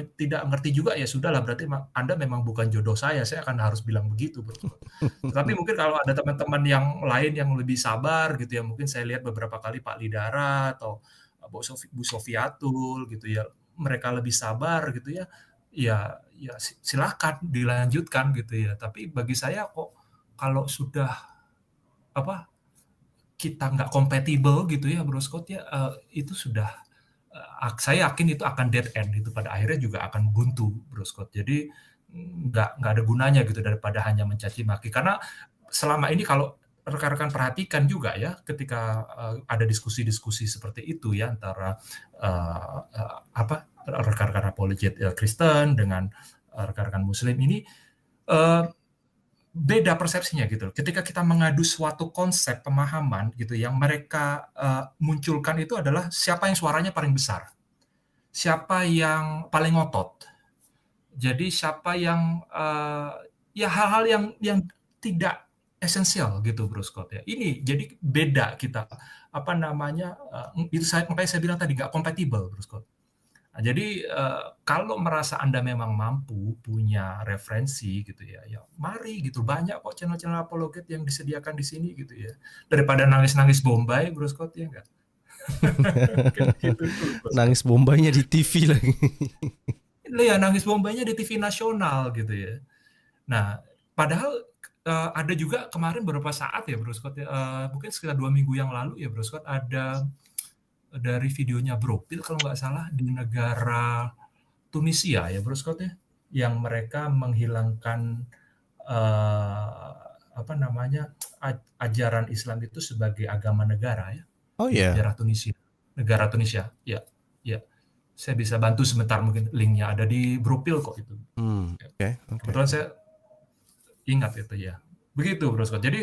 ngerti juga, ya sudahlah berarti Anda memang bukan jodoh saya akan harus bilang begitu Bro Scott. Tapi mungkin kalau ada teman-teman yang lain yang lebih sabar gitu ya, mungkin saya lihat beberapa kali Pak Lidara atau Bu Sofiatul gitu ya, mereka lebih sabar gitu ya, ya silakan dilanjutkan gitu ya. Tapi bagi saya kok kalau sudah kita nggak kompatibel gitu ya Bro Scott ya, itu sudah saya yakin itu akan dead end, itu pada akhirnya juga akan buntu Bro Scott. Jadi nggak ada gunanya gitu daripada hanya mencaci maki, karena selama ini kalau rekan-rekan perhatikan juga ya ketika ada diskusi-diskusi seperti itu ya antara rekan-rekan apologet Kristen dengan rekan-rekan Muslim ini beda persepsinya gitu. Ketika kita mengadu suatu konsep pemahaman gitu, yang mereka munculkan itu adalah siapa yang suaranya paling besar, siapa yang paling ngotot. Jadi siapa yang ya hal-hal yang tidak esensial gitu Bro Scott ya. Ini jadi beda kita itu makanya saya bilang tadi nggak kompatibel Bro Scott. Nah, jadi kalau merasa Anda memang mampu punya referensi gitu ya, ya mari gitu, banyak kok channel-channel apologet yang disediakan di sini gitu ya. Daripada nangis-nangis Bombay Bro Scott ya enggak.
Gitu, nangis Bombaynya di TV lagi.
Ya nangis Bombaynya di TV nasional gitu ya. Nah, padahal ada juga kemarin beberapa saat ya Bro Scott ya, mungkin sekitar 2 minggu yang lalu ya Bro Scott, ada dari videonya Bropil kalau nggak salah di negara Tunisia ya Bro Scott ya, yang mereka menghilangkan ajaran Islam itu sebagai agama negara ya.
Oh iya.
Negara Tunisia ya. Saya bisa bantu sebentar, mungkin linknya ada di Bropil kok itu.
Okay.
Kebetulan saya ingat itu ya. Begitu Bro Scott. Jadi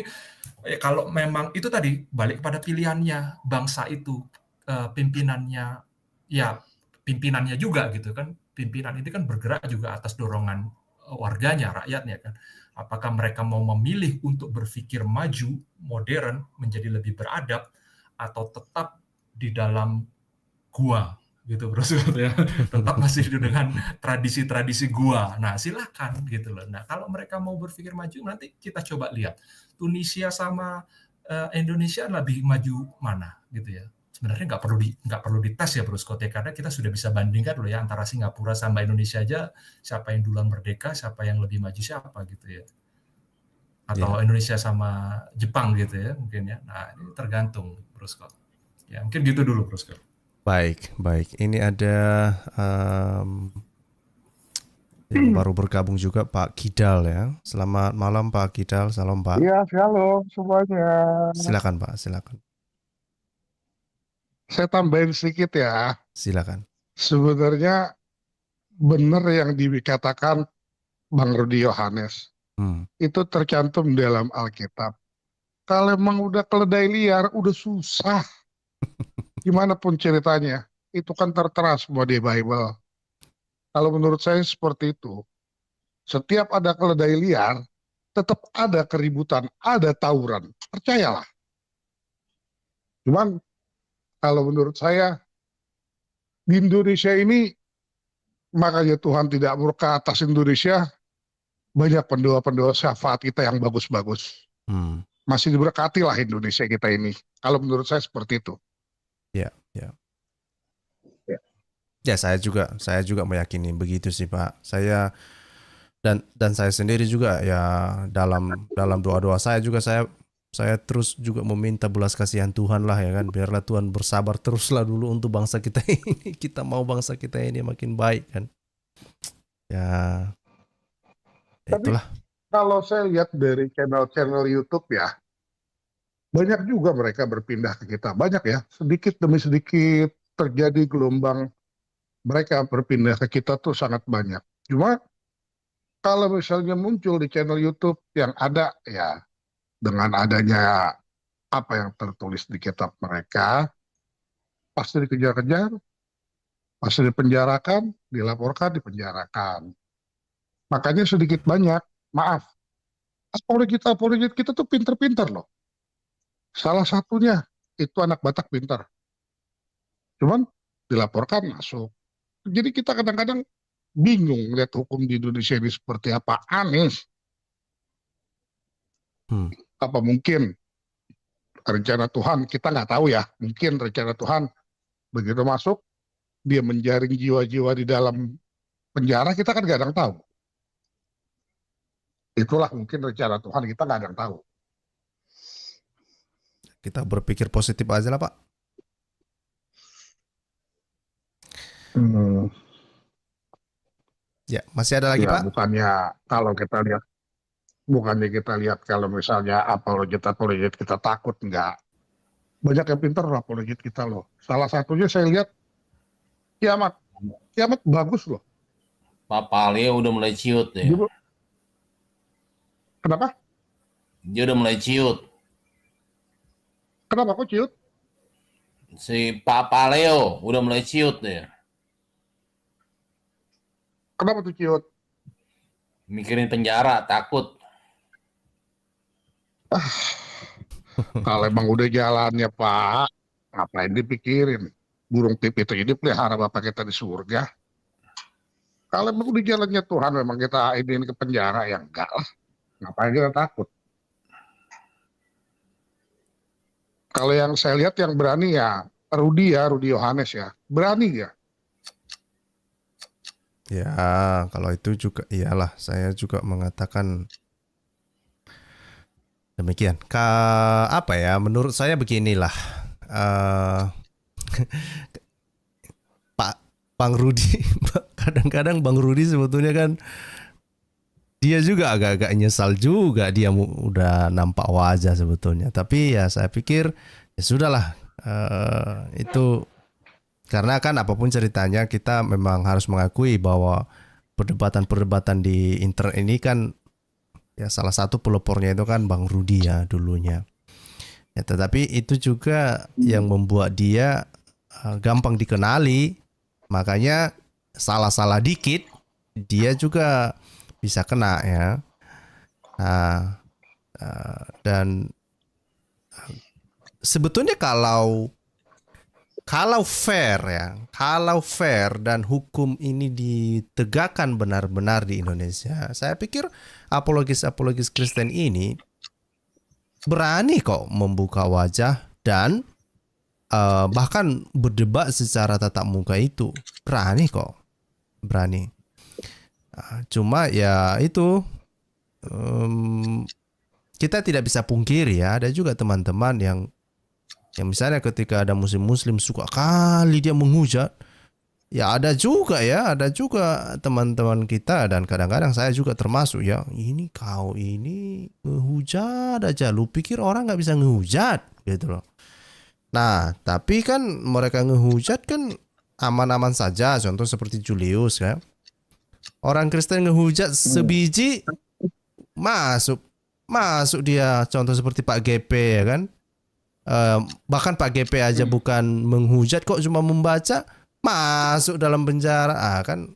kalau memang itu tadi balik pada pilihannya bangsa itu, pimpinannya juga gitu kan. Pimpinan ini kan bergerak juga atas dorongan warganya, rakyatnya kan. Apakah mereka mau memilih untuk berpikir maju, modern, menjadi lebih beradab, atau tetap di dalam gua gitu bro, ya. Tetap masih dengan tradisi-tradisi gua. Nah, silakan gitu loh. Nah, kalau mereka mau berpikir maju, nanti kita coba lihat Tunisia sama Indonesia lebih maju mana gitu ya. Sebenarnya nggak perlu dites ya bro Scott ya, karena kita sudah bisa bandingkan loh ya antara Singapura sama Indonesia aja, siapa yang duluan merdeka, siapa yang lebih maju siapa gitu ya. Atau Indonesia sama Jepang gitu ya mungkin ya. Nah, ini tergantung bro Scott. Ya, mungkin gitu dulu bro Scott.
Baik. Ini ada yang baru bergabung juga Pak Kidal ya. Selamat malam Pak Kidal, salam Pak.
Iya, shalom semuanya.
Silakan Pak, silakan.
Saya tambahin sedikit ya.
Silakan.
Sebenarnya benar yang dikatakan Bang Rudi Yohanes. Itu tercantum dalam Alkitab. Kalau emang udah keledai liar, udah susah. Gimana pun ceritanya, itu kan tertera semua di Bible. Kalau menurut saya seperti itu. Setiap ada keledai liar, tetap ada keributan, ada tawuran. Percayalah. Cuman kalau menurut saya di Indonesia ini, makanya Tuhan tidak murka atas Indonesia, banyak pendoa-pendoa syafaat kita yang bagus-bagus. Masih diberkati lah Indonesia kita ini. Kalau menurut saya seperti itu.
Ya, saya juga meyakini begitu sih Pak. Saya dan saya sendiri juga ya dalam doa-doa saya juga saya terus juga meminta belas kasihan Tuhan lah ya kan. Biarlah Tuhan bersabar teruslah dulu untuk bangsa kita ini. Kita mau bangsa kita ini makin baik kan. Ya itulah.
Tapi kalau saya lihat dari channel-channel YouTube ya, banyak juga mereka berpindah ke kita. Banyak ya, sedikit demi sedikit terjadi gelombang mereka berpindah ke kita tuh sangat banyak. Cuma kalau misalnya muncul di channel YouTube yang ada ya dengan adanya apa yang tertulis di kitab mereka, pasti dikejar-kejar, pasti dipenjarakan, dilaporkan, dipenjarakan. Makanya sedikit banyak, maaf, apologet kita tuh pinter-pinter loh. Salah satunya itu anak Batak pinter. Cuman dilaporkan masuk. Jadi kita kadang-kadang bingung lihat hukum di Indonesia ini seperti apa. Aneh. Apa mungkin rencana Tuhan, kita nggak tahu ya. Mungkin rencana Tuhan begitu masuk, dia menjaring jiwa-jiwa di dalam penjara, kita kan nggak ada yang tahu. Itulah mungkin rencana Tuhan, kita nggak ada yang tahu.
Kita berpikir positif aja lah Pak. Ya, masih ada lagi
ya,
Pak?
Bukannya kita lihat kalau misalnya apologet kita takut, enggak. Banyak yang pintar apologet kita loh. Salah satunya saya lihat kiamat bagus loh.
Pak Paleo udah mulai ciut ya.
Kenapa?
Dia udah mulai ciut.
Kenapa kok ciut?
Si Pak Paleo udah mulai ciut ya.
Kenapa tuh ciut?
Mikirin penjara, takut.
Kalau emang udah jalannya Pak, ngapain dipikirin? Burung pipit itu pelihara Bapak kita di surga. Kalau emang udah jalannya Tuhan, memang kita ini ke penjara, ya enggak lah. Ngapain kita takut? Kalau yang saya lihat yang berani ya Rudi Yohanes ya. Berani ya.
Ya, kalau itu juga iyalah, saya juga mengatakan demikian. Apa ya? Menurut saya beginilah, Bang Rudi, kadang-kadang Bang Rudi sebetulnya kan dia juga agak-agak nyesal juga, dia udah nampak wajah sebetulnya. Tapi ya saya pikir ya sudahlah, itu. Karena kan apapun ceritanya kita memang harus mengakui bahwa perdebatan-perdebatan di internet ini kan ya salah satu pelopornya itu kan Bang Rudi ya dulunya. Ya, tetapi itu juga yang membuat dia gampang dikenali. Makanya salah-salah dikit dia juga bisa kena ya. Nah, dan sebetulnya kalau fair ya, kalau fair dan hukum ini ditegakkan benar-benar di Indonesia, saya pikir apologis Kristen ini berani kok membuka wajah dan bahkan berdebat secara tatap muka itu. Berani kok, berani. Cuma ya itu, kita tidak bisa pungkiri ya, ada juga teman-teman yang misalnya ketika ada muslim suka kali dia menghujat. Ya ada juga teman-teman kita, dan kadang-kadang saya juga termasuk ya, ini kau ini ngehujat aja, lu pikir orang nggak bisa ngehujat gitu loh. Nah tapi kan mereka ngehujat kan aman-aman saja, contoh seperti Julius kan, orang Kristen ngehujat sebiji masuk dia, contoh seperti Pak GP ya kan. Bahkan Pak GP aja bukan menghujat kok, cuma membaca, masuk dalam penjara. Kan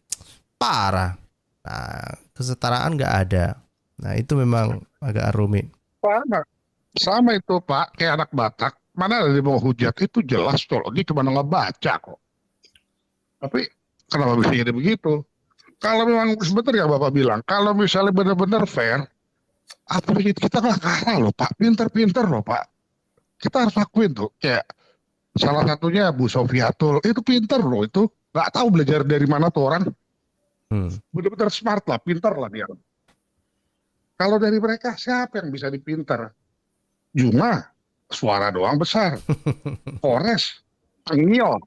parah. Nah, kesetaraan nggak ada. Nah itu memang agak rumit.
Sama itu Pak, kayak anak Batak, mana ada dia mau hujat, itu jelas kalau dia cuma ngebaca kok. Tapi kenapa bisa jadi begitu? Kalau memang sebentar ya Bapak bilang, kalau misalnya benar-benar fair, apalagi kita nggak kalah loh Pak, pinter-pinter loh Pak. Kita harus akuin tuh, kayak salah satunya Bu Sofiatul, itu pinter loh, itu nggak tahu belajar dari mana tuh orang. Benar-benar smart lah, pinter lah dia. Kalau dari mereka siapa yang bisa dipinter? Cuma suara doang besar. Kores, Tengil,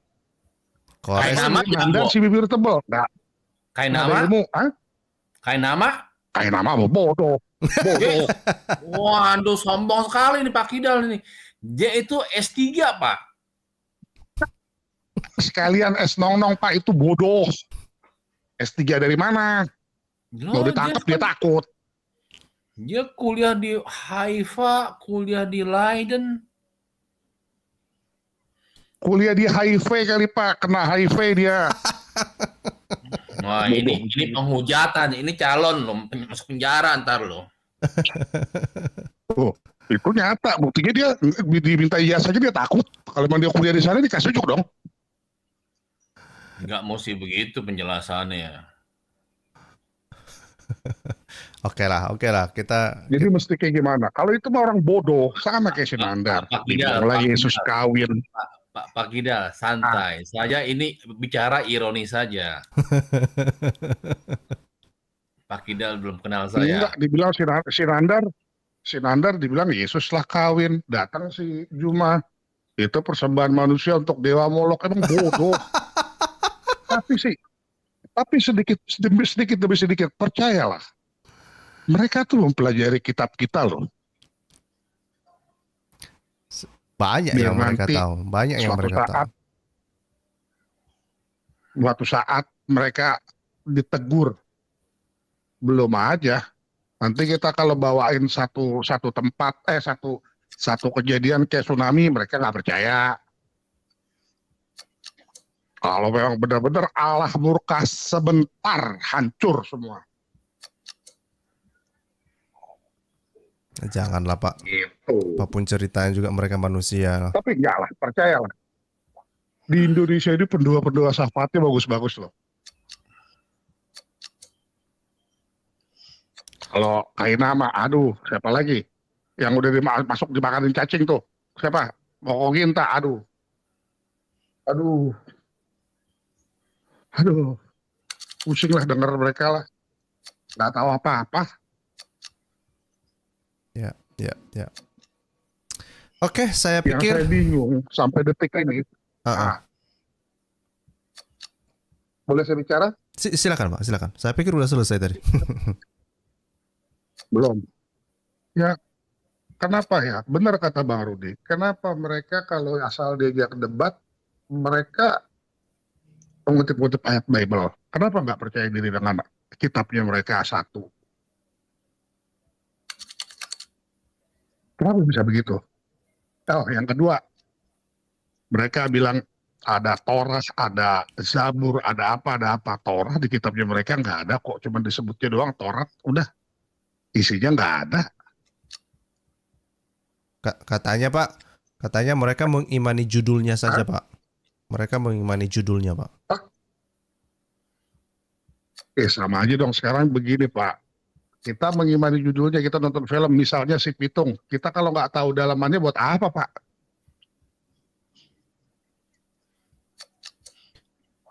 Kores
dan si bibir tebel. Nah,
Kain nama? Kain nama
bodoh.
Waduh, sombong sekali nih Pak Kidal ini. Dia itu S3 Pak.
Sekalian S-nong-nong Pak, itu bodoh. S3 dari mana? Mau ditangkap dia takut.
Dia kuliah di Haifa, kuliah di Leiden.
Kuliah di HIV kali Pak, kena HIV dia.
Wah ini penghujatan, ini calon loh, masuk penjara ntar loh.
Oh, itu nyata, buktinya dia diminta ijazah aja dia takut. Kalau memang dia kuliah di sana dikasih juga dong.
Nggak mesti begitu penjelasannya.
Oke lah kita.
Jadi mesti kayak gimana? Kalau itu mah orang bodoh, sama kayak Sinandar. Lagi Yesus kawin.
Pak Kidal, santai. Saya ini bicara ironis saja. Pak Kidal belum kenal saya.
Enggak, dibilang Sinandar dibilang Yesus lah kawin, datang si Juma. Itu persembahan manusia untuk dewa Molok, emang bodoh. Tapi sedikit demi sedikit percayalah. Mereka tuh mempelajari kitab kita loh.
Banyak yang mereka tahu,
Suatu saat mereka ditegur, belum aja. Nanti kita kalau bawain satu tempat, satu kejadian kayak tsunami, mereka nggak percaya. Kalau memang benar-benar Allah murka sebentar, hancur semua.
Janganlah Pak.
Gitu.
Apapun ceritanya juga mereka manusia.
Tapi enggak lah, percayalah. Di Indonesia ini pendua-pendua syafaatnya bagus-bagus loh. Kalau Kaina mah, aduh, siapa lagi? Yang udah masuk dimakanin cacing tuh. Siapa? Mokoginta, aduh. Pusing lah denger mereka lah. Nggak tahu apa-apa.
Ya. Oke, saya pikir.
Yang saya bingung sampai detik ini. Boleh saya bicara?
Silakan Pak, silakan. Saya pikir udah selesai tadi.
Belum. Ya, kenapa ya? Benar kata Bang Rudi. Kenapa mereka kalau asal diajak debat, mereka mengutip-utip ayat Bible? Kenapa nggak percaya diri dengan kitabnya mereka satu? Kenapa bisa begitu? Oh, yang kedua, mereka bilang ada Torah, ada Zabur, ada apa. Torah di kitabnya mereka nggak ada kok, cuma disebutnya doang Torah, udah isinya nggak ada.
Katanya Pak, katanya mereka mengimani judulnya saja Pak. Mereka mengimani judulnya Pak.
Sama aja dong sekarang begini Pak. Kita mengimani judulnya, kita nonton film misalnya Si Pitung. Kita kalau nggak tahu dalamannya buat apa Pak?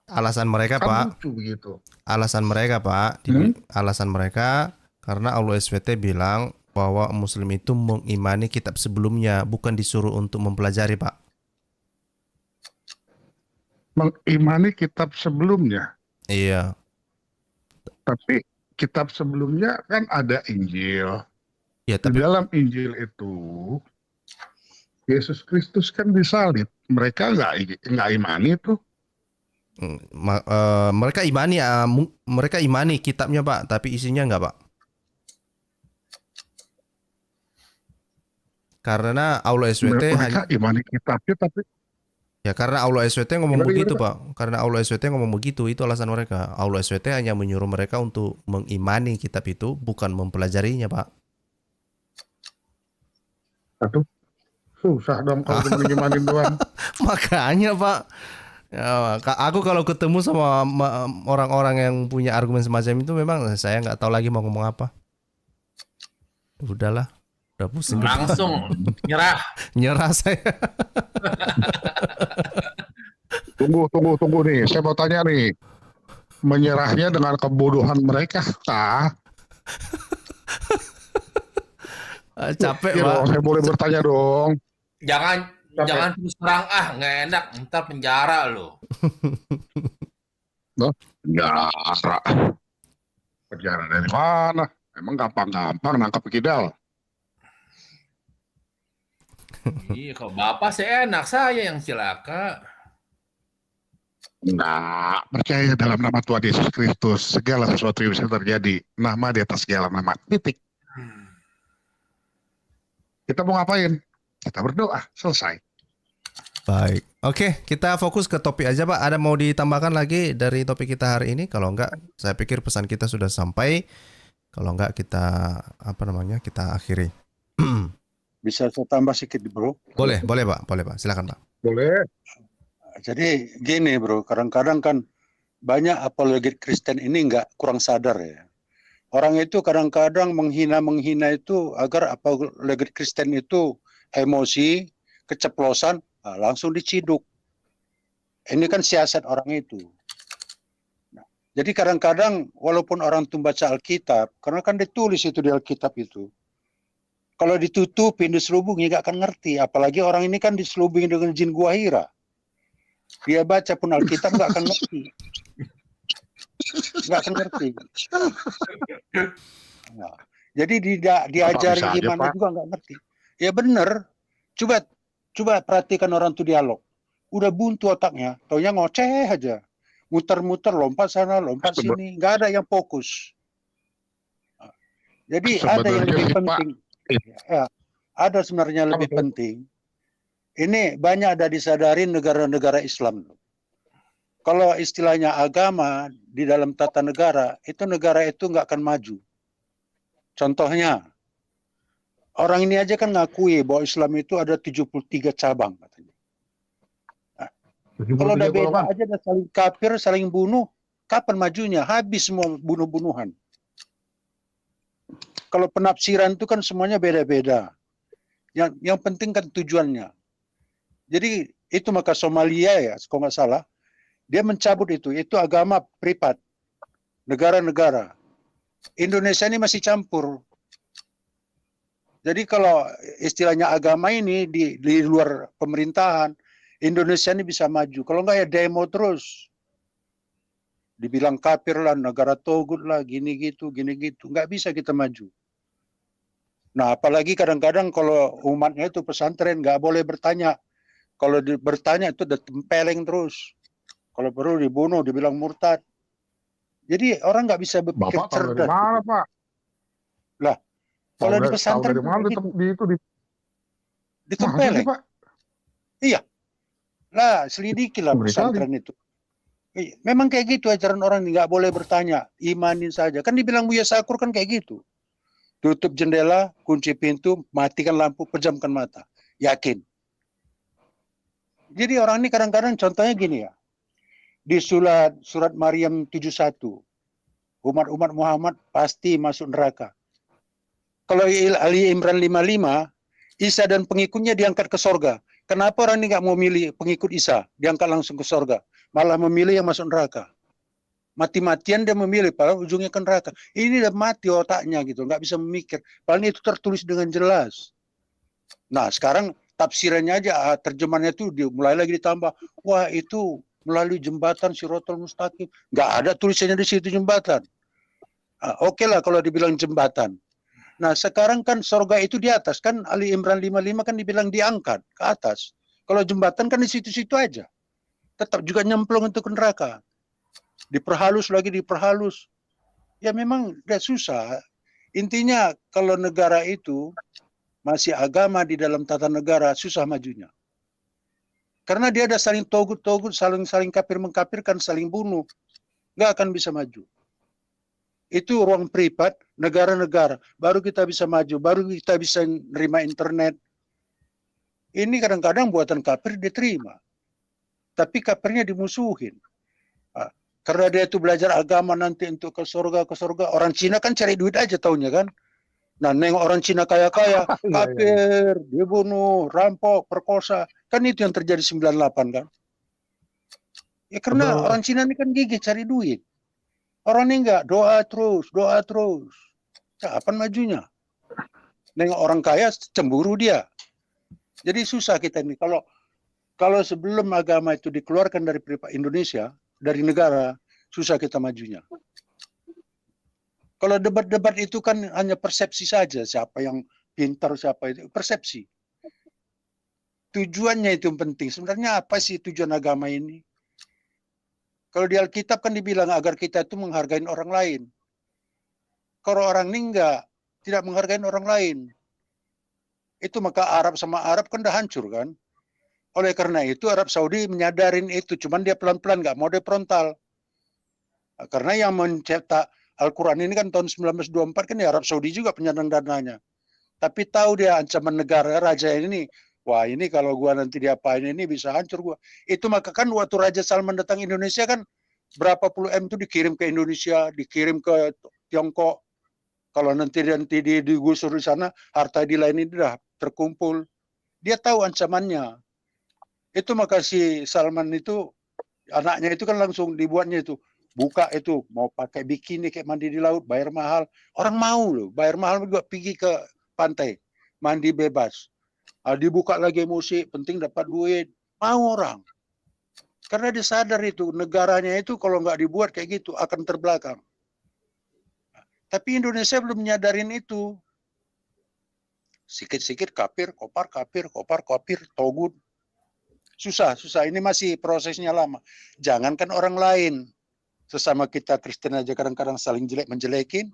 Alasan mereka
Kan
Pak,
lucu begitu.
alasan mereka Pak, alasan mereka karena Allah SWT bilang bahwa Muslim itu mengimani kitab sebelumnya, bukan disuruh untuk mempelajari Pak.
Mengimani kitab sebelumnya.
Iya.
Tapi kitab sebelumnya kan ada Injil.
Ya,
Di
tapi
dalam Injil itu Yesus Kristus kan disalib. Mereka nggak imani itu.
mereka imani, mereka imani kitabnya Pak, tapi isinya enggak Pak. Karena Allah SWT
Mereka imani kitabnya tapi
ya karena Allah SWT ngomong
Gimana,
begitu
gimana,
Pak. Karena Allah SWT ngomong begitu, itu alasan mereka. Allah SWT hanya menyuruh mereka untuk mengimani kitab itu, bukan mempelajarinya Pak.
aduh, susah dong kalau cuma ngimanin doang.
Makanya Pak, ya, aku kalau ketemu sama orang-orang yang punya argumen semacam itu, memang saya nggak tahu lagi mau ngomong apa. Udahlah, udah pusing.
Langsung nyerah
saya.
Tunggu nih, saya mau tanya nih. Menyerahnya dengan kebodohan mereka kah?
Capek
Iya
Pak.
dong, saya boleh bertanya dong.
Jangan terus terang, nggak enak, ntar penjara lo.
Penjara. Penjara dari mana? Emang gampang-gampang nangkap kidal.
Iya, kalau bapak saya enak, saya yang celaka.
Nggak percaya dalam nama Tuhan Yesus Kristus. Segala sesuatu yang bisa terjadi. Nama di atas segala nama. Titik. Kita mau ngapain? Kita berdoa. Selesai.
Baik. Oke, kita fokus ke topik aja Pak. Ada mau ditambahkan lagi dari topik kita hari ini? Kalau enggak, saya pikir pesan kita sudah sampai. Kalau enggak, kita kita akhiri.
Bisa saya tambah sedikit, bro?
Boleh Pak. Silakan Pak.
Boleh.
Jadi gini, bro, kadang-kadang kan banyak apologet Kristen ini kurang sadar ya. Orang itu kadang-kadang menghina itu agar apologet Kristen itu emosi, keceplosan, langsung diciduk. Ini kan siasat orang itu. Nah, jadi kadang-kadang walaupun orang itu baca Alkitab, karena kan ditulis itu di Alkitab itu, kalau ditutupin, diselubungi, nggak akan ngerti. Apalagi orang ini kan diselubungi dengan jin gua hira. Dia baca pun Alkitab nggak akan ngerti. Nggak akan ngerti. Nah, jadi diajari gimana juga nggak ngerti. Ya bener. Coba perhatikan orang itu dialog. Udah buntu otaknya. Taunya ngoceh aja. Muter-muter, lompat sana, lompat sini. Nggak ada yang fokus. Jadi ada yang lebih penting. Ya, ada sebenarnya lebih penting. Ini banyak ada disadari negara-negara Islam. Kalau istilahnya agama di dalam tata negara itu nggak akan maju. Contohnya, orang ini aja kan ngakui bahwa Islam itu ada 73 cabang katanya. Nah, kalau udah beda aja, udah saling kafir, saling bunuh, kapan majunya? Habis semua bunuh-bunuhan. Kalau penafsiran itu kan semuanya beda-beda. Yang penting kan tujuannya. Jadi itu maka Somalia ya, kalau nggak salah, dia mencabut itu agama privat, negara-negara. Indonesia ini masih campur. Jadi kalau istilahnya agama ini di luar pemerintahan, Indonesia ini bisa maju. Kalau nggak ya demo terus. Dibilang kafir lah, negara togut lah, gini gitu. Nggak bisa kita maju. Nah, apalagi kadang-kadang kalau umatnya itu pesantren, nggak boleh bertanya. Kalau bertanya itu udah tempeleng terus. Kalau perlu dibunuh, dibilang murtad. Jadi orang nggak bisa berpikir
Bapak tahu
cerdas.
dari mana, Pak?
Lah, kalau di pesantren
tahu dari mana
ditempeleng.
Pak?
Iya. Lah, selidikilah
Ngeri kali.
pesantren itu. Memang kayak gitu ajaran orang ini, nggak boleh bertanya, imanin saja. Kan dibilang Buya Sakur kan kayak gitu. Tutup jendela, kunci pintu, matikan lampu, pejamkan mata. Yakin. Jadi orang ini kadang-kadang contohnya gini ya. Di surat Maryam 71, umat-umat Muhammad pasti masuk neraka. Kalau Ali Imran 55, Isa dan pengikutnya diangkat ke sorga. Kenapa orang ini nggak mau milih pengikut Isa, diangkat langsung ke sorga, malah memilih yang masuk neraka? Mati-matian dia memilih, padahal ujungnya ke neraka. Ini udah mati otaknya gitu, nggak bisa memikir. Padahal itu tertulis dengan jelas. Nah sekarang tafsirannya aja, terjemahannya tuh mulai lagi ditambah. Wah itu melalui jembatan Siratal Mustaqim. Nggak ada tulisannya di situ jembatan. Oke lah kalau dibilang jembatan. Nah sekarang kan sorga itu di atas. Kan Ali Imran 55 kan dibilang diangkat ke atas. Kalau jembatan kan di situ-situ aja. Tetap juga nyemplung untuk neraka. Diperhalus lagi, diperhalus. Ya memang udah susah. Intinya kalau negara itu masih agama di dalam tata negara, susah majunya. Karena dia ada saling togut-togut, saling kafir-mengkafirkan, saling bunuh. Nggak akan bisa maju. Itu ruang privat, negara-negara. Baru kita bisa maju, baru kita bisa nerima internet. Ini kadang-kadang buatan kafir diterima. Tapi kafirnya dimusuhin. Karena dia itu belajar agama nanti untuk ke surga. Orang Cina kan cari duit aja taunya kan. Nah, nengok orang Cina kaya-kaya, kafir, dia bunuh, rampok, perkosa. Kan itu yang terjadi 98 kan. Ya karena orang Cina ini kan gigih cari duit. Orang ini enggak, doa terus. Kapan majunya? Nengok orang kaya, cemburu dia. Jadi susah kita ini. Kalau sebelum agama itu dikeluarkan dari Indonesia, dari negara, susah kita majunya. Kalau debat-debat itu kan hanya persepsi saja, siapa yang pintar, siapa itu, persepsi. Tujuannya itu yang penting. Sebenarnya apa sih tujuan agama ini? Kalau di Alkitab kan dibilang agar kita itu menghargai orang lain. Kalau orang ini tidak menghargai orang lain. Itu maka Arab sama Arab kan udah hancur kan. Oleh karena itu Arab Saudi menyadarin itu, cuman dia pelan-pelan nggak mau dia frontal. Karena yang mencetak Al-Quran ini kan tahun 1924 kan ya Arab Saudi juga penyandang dananya. Tapi tahu dia ancaman negara raja ini, wah ini kalau gua nanti diapain ini bisa hancur gua. Itu maka kan waktu Raja Salman datang Indonesia kan berapa puluh M itu dikirim ke Indonesia, dikirim ke Tiongkok. Kalau nanti digusur di sana, harta di lain ini sudah terkumpul. Dia tahu ancamannya. Itu maka si Salman itu, anaknya itu kan langsung dibuatnya itu. Buka itu, mau pakai bikini kayak mandi di laut, bayar mahal. Orang mau loh, bayar mahal juga pergi ke pantai, mandi bebas. Dibuka lagi musik, penting dapat duit. Mau orang. Karena dia sadar itu, negaranya itu kalau nggak dibuat kayak gitu, akan terbelakang. Tapi Indonesia belum menyadarin itu. Sikit-sikit kafir, kopar, togut. Susah. Ini masih prosesnya lama. Jangankan orang lain. Sesama kita Kristen aja kadang-kadang saling menjelekin.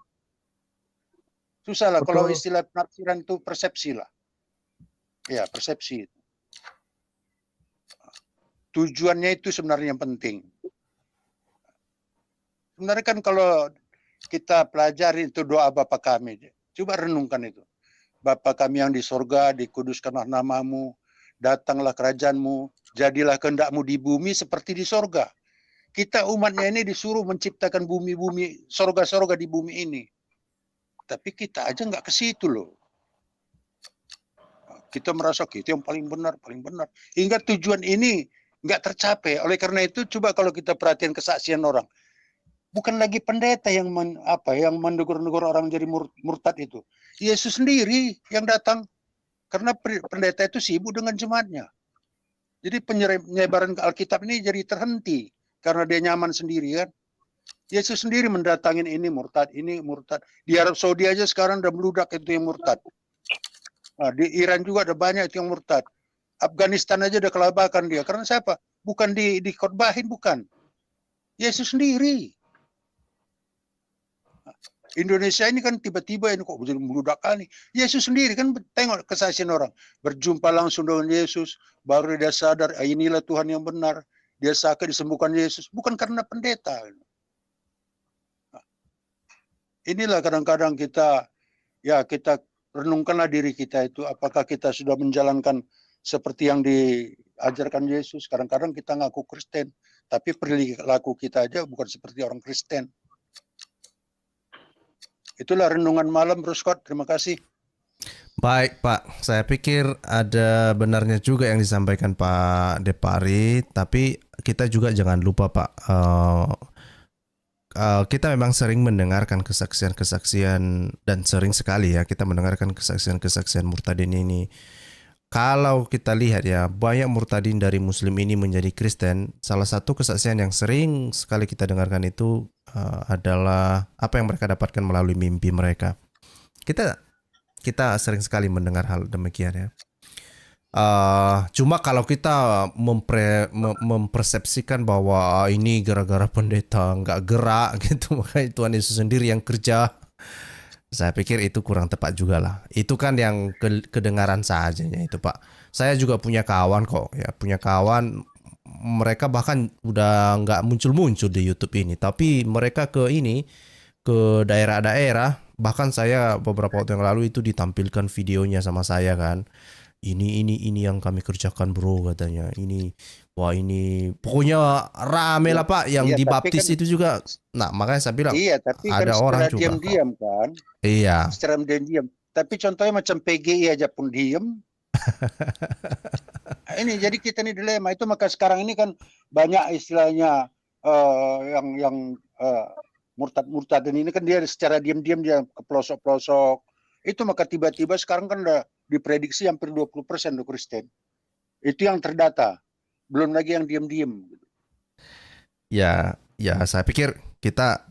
Susah lah. Kalau istilah penafsiran itu persepsi lah. Ya, persepsi. Tujuannya itu sebenarnya yang penting. Sebenarnya kan kalau kita pelajari itu doa Bapa kami. Coba renungkan itu. Bapa kami yang di sorga, dikuduskanlah namamu, datanglah kerajaanmu, jadilah kehendakmu di bumi seperti di sorga. Kita umatnya ini disuruh menciptakan bumi-bumi, sorga-sorga di bumi ini. Tapi kita aja nggak ke situ loh. Kita merasa kita yang paling benar. Hingga tujuan ini nggak tercapai. Oleh karena itu, coba kalau kita perhatian kesaksian orang. Bukan lagi pendeta yang menegur-negur orang jadi murtad itu. Yesus sendiri yang datang. Karena pendeta itu sibuk dengan jemaatnya. Jadi penyebaran Alkitab ini jadi terhenti. Karena dia nyaman sendiri kan. Yesus sendiri mendatangin ini murtad. Di Arab Saudi aja sekarang udah meludak itu yang murtad. Nah, di Iran juga ada banyak itu yang murtad. Afghanistan aja udah kelabakan dia. Karena siapa? Bukan dikhotbahin, bukan. Yesus sendiri. Indonesia ini kan tiba-tiba ini kok jadi meludak kali. Yesus sendiri kan tengok kesaksian orang. Berjumpa langsung dengan Yesus, baru dia sadar, inilah Tuhan yang benar. Dia sakit disembuhkan Yesus, bukan karena pendeta. Inilah kadang-kadang kita renungkanlah diri kita itu, apakah kita sudah menjalankan seperti yang diajarkan Yesus. Kadang-kadang kita ngaku Kristen, tapi perilaku kita aja bukan seperti orang Kristen. Itulah renungan malam, Bro Scott. Terima kasih.
Baik Pak, saya pikir ada benarnya juga yang disampaikan Pak Depari, tapi kita juga jangan lupa Pak, kita memang sering mendengarkan kesaksian-kesaksian dan sering sekali ya kita mendengarkan kesaksian-kesaksian murtadin ini. Kalau kita lihat ya, banyak murtadin dari Muslim ini menjadi Kristen. Salah satu kesaksian yang sering sekali kita dengarkan itu adalah apa yang mereka dapatkan melalui mimpi mereka. Kita sering sekali mendengar hal demikian ya. Cuma kalau kita mempersepsikan bahwa ini gara-gara pendeta nggak gerak gitu, makanya Tuhan Yesus sendiri yang kerja, saya pikir itu kurang tepat juga lah. Itu kan yang kedengaran saja ya itu Pak. Saya juga punya kawan kok ya, punya kawan, mereka bahkan udah nggak muncul-muncul di YouTube ini, tapi mereka ke daerah-daerah. Bahkan saya beberapa waktu yang lalu itu ditampilkan videonya sama saya kan. Ini yang kami kerjakan bro katanya. Ini pokoknya rame lah Pak. Yang dibaptis kan, itu juga. Nah makanya saya bilang.
Iya tapi
ada
kan
orang
secara
juga
diam-diam kan.
Iya.
Secara diam-diam. Tapi contohnya macam PGI aja pun diem. Ini jadi kita ini dilema itu, maka sekarang ini kan banyak istilahnya yang murtad-murtadin ini kan dia secara diam-diam dia ke pelosok-pelosok. Itu maka tiba-tiba sekarang kan udah diprediksi hampir 20% do Kristen. Itu yang terdata. Belum lagi yang diam-diam.
Ya saya pikir kita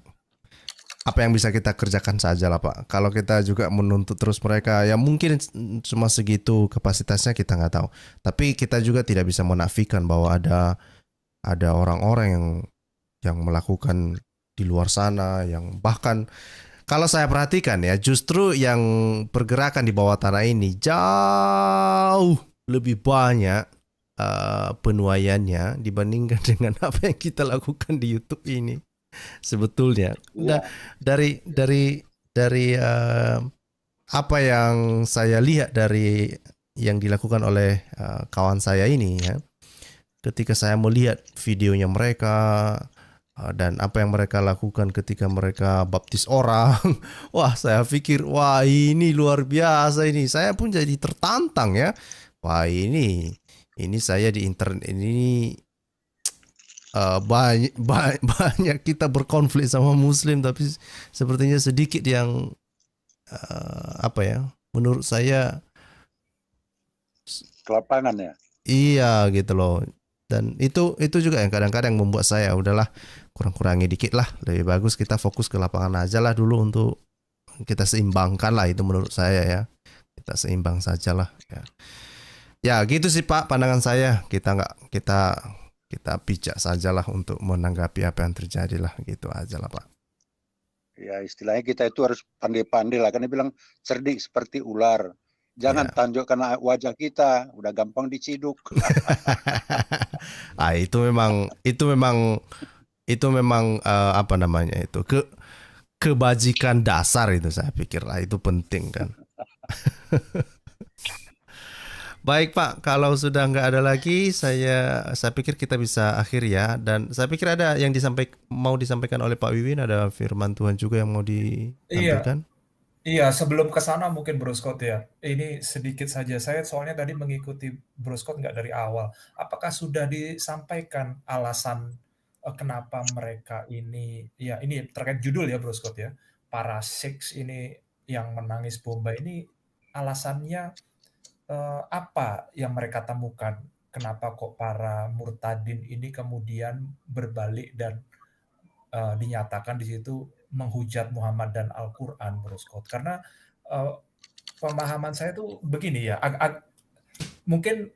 apa yang bisa kita kerjakan saja lah Pak. Kalau kita juga menuntut terus mereka, ya mungkin cuma segitu kapasitasnya kita nggak tahu. Tapi kita juga tidak bisa menafikan bahwa ada orang-orang yang melakukan di luar sana, yang bahkan kalau saya perhatikan ya, justru yang pergerakan di bawah tanah ini jauh lebih banyak penuaiannya dibandingkan dengan apa yang kita lakukan di YouTube ini. Sebetulnya dari apa yang saya lihat dari yang dilakukan oleh kawan saya ini ya, ketika saya melihat videonya mereka dan apa yang mereka lakukan ketika mereka baptis orang, wah saya pikir wah ini luar biasa ini. Saya pun jadi tertantang ya. Wah ini saya di internet ini banyak kita berkonflik sama Muslim, tapi sepertinya sedikit yang menurut saya
kelapangan ya.
Iya gitu loh. Dan itu juga yang kadang-kadang membuat saya udahlah kurang-kurangi dikit lah. Lebih bagus kita fokus ke lapangan aja lah dulu untuk kita seimbangkan lah, itu menurut saya ya. Kita seimbang sajalah ya. Ya gitu sih Pak pandangan saya. Kita bijak sajalah untuk menanggapi apa yang terjadi lah, gitu aja lah Pak.
Ya istilahnya kita itu harus pandai-pandai lah, karena bilang cerdik seperti ular. Jangan tunjukkan wajah kita, udah gampang diciduk.
itu memang apa namanya itu kebajikan dasar itu, saya pikir lah itu penting kan. Baik Pak, kalau sudah nggak ada lagi, saya pikir kita bisa akhir ya. Dan saya pikir ada yang mau disampaikan oleh Pak Wiwin, ada firman Tuhan juga yang mau ditampilkan.
Iya, sebelum ke sana mungkin Bro Scott ya. Ini sedikit saja, saya soalnya tadi mengikuti Bro Scott nggak dari awal. Apakah sudah disampaikan alasan kenapa mereka ini, ya ini terkait judul ya Bro Scott ya, para Sikhs ini yang menangis bomba ini alasannya apa yang mereka temukan? Kenapa kok para murtadin ini kemudian berbalik dan dinyatakan di situ menghujat Muhammad dan Al-Quran, Bro Scott? Karena pemahaman saya tuh begini ya, mungkin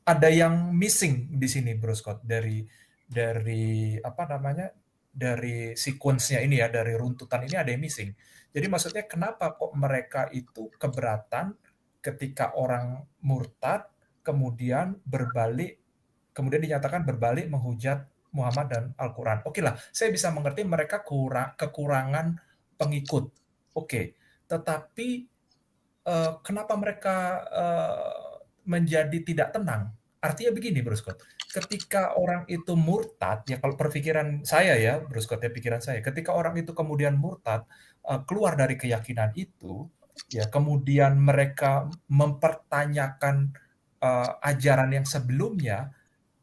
ada yang missing di sini, Bro Scott, dari sequence-nya ini ya, dari runtutan ini ada yang missing. Jadi maksudnya kenapa kok mereka itu keberatan ketika orang murtad kemudian dinyatakan berbalik menghujat Muhammad dan Al-Quran. Oke lah, saya bisa mengerti mereka kekurangan pengikut. Oke, tetapi kenapa mereka menjadi tidak tenang? Artinya begini, Bro Scott. Ketika orang itu murtad, ya kalau perpikiran saya ya, Bro Scott, ya pikiran saya, ketika orang itu kemudian murtad, keluar dari keyakinan itu, ya kemudian mereka mempertanyakan ajaran yang sebelumnya,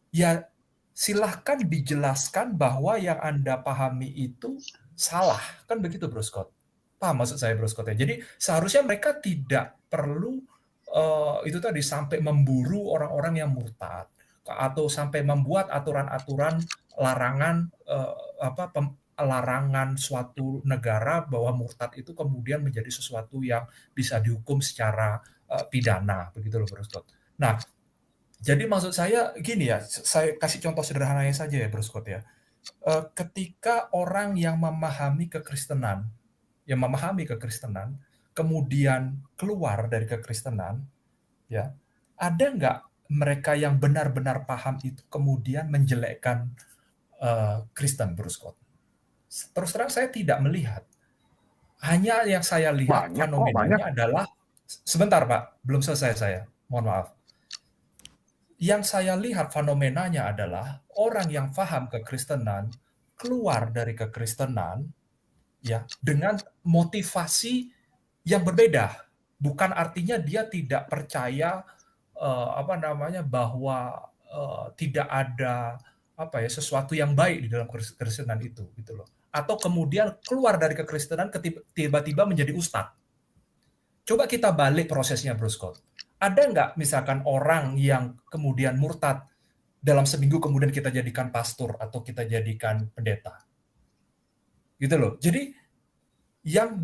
ya silahkan dijelaskan bahwa yang Anda pahami itu salah. Kan begitu, Bro Scott. Paham maksud saya, Bro Scott ya? Jadi seharusnya mereka tidak perlu itu tadi sampai memburu orang-orang yang murtad atau sampai membuat aturan-aturan larangan larangan suatu negara bahwa murtad itu kemudian menjadi sesuatu yang bisa dihukum secara pidana, begitu loh, Bro Scott. Nah, jadi maksud saya gini ya, saya kasih contoh sederhananya saja ya, Bro Scott ya. Ketika orang yang memahami kekristenan, kemudian keluar dari kekristenan, ya, ada nggak mereka yang benar-benar paham itu kemudian menjelekkan Kristen, Bro Scott? Terus terang saya tidak melihat. Hanya yang saya lihat fenomenanya adalah, sebentar Pak, belum selesai saya, mohon maaf. Yang saya lihat fenomenanya adalah orang yang paham kekristenan keluar dari kekristenan ya dengan motivasi yang berbeda. Bukan artinya dia tidak percaya bahwa tidak ada sesuatu yang baik di dalam kekristenan itu gitu loh. Atau kemudian keluar dari kekristenan tiba-tiba menjadi ustadz. Coba kita balik prosesnya, Bro Scott. Ada nggak misalkan orang yang kemudian murtad dalam seminggu kemudian kita jadikan pastor atau kita jadikan pendeta? Gitu loh. Jadi yang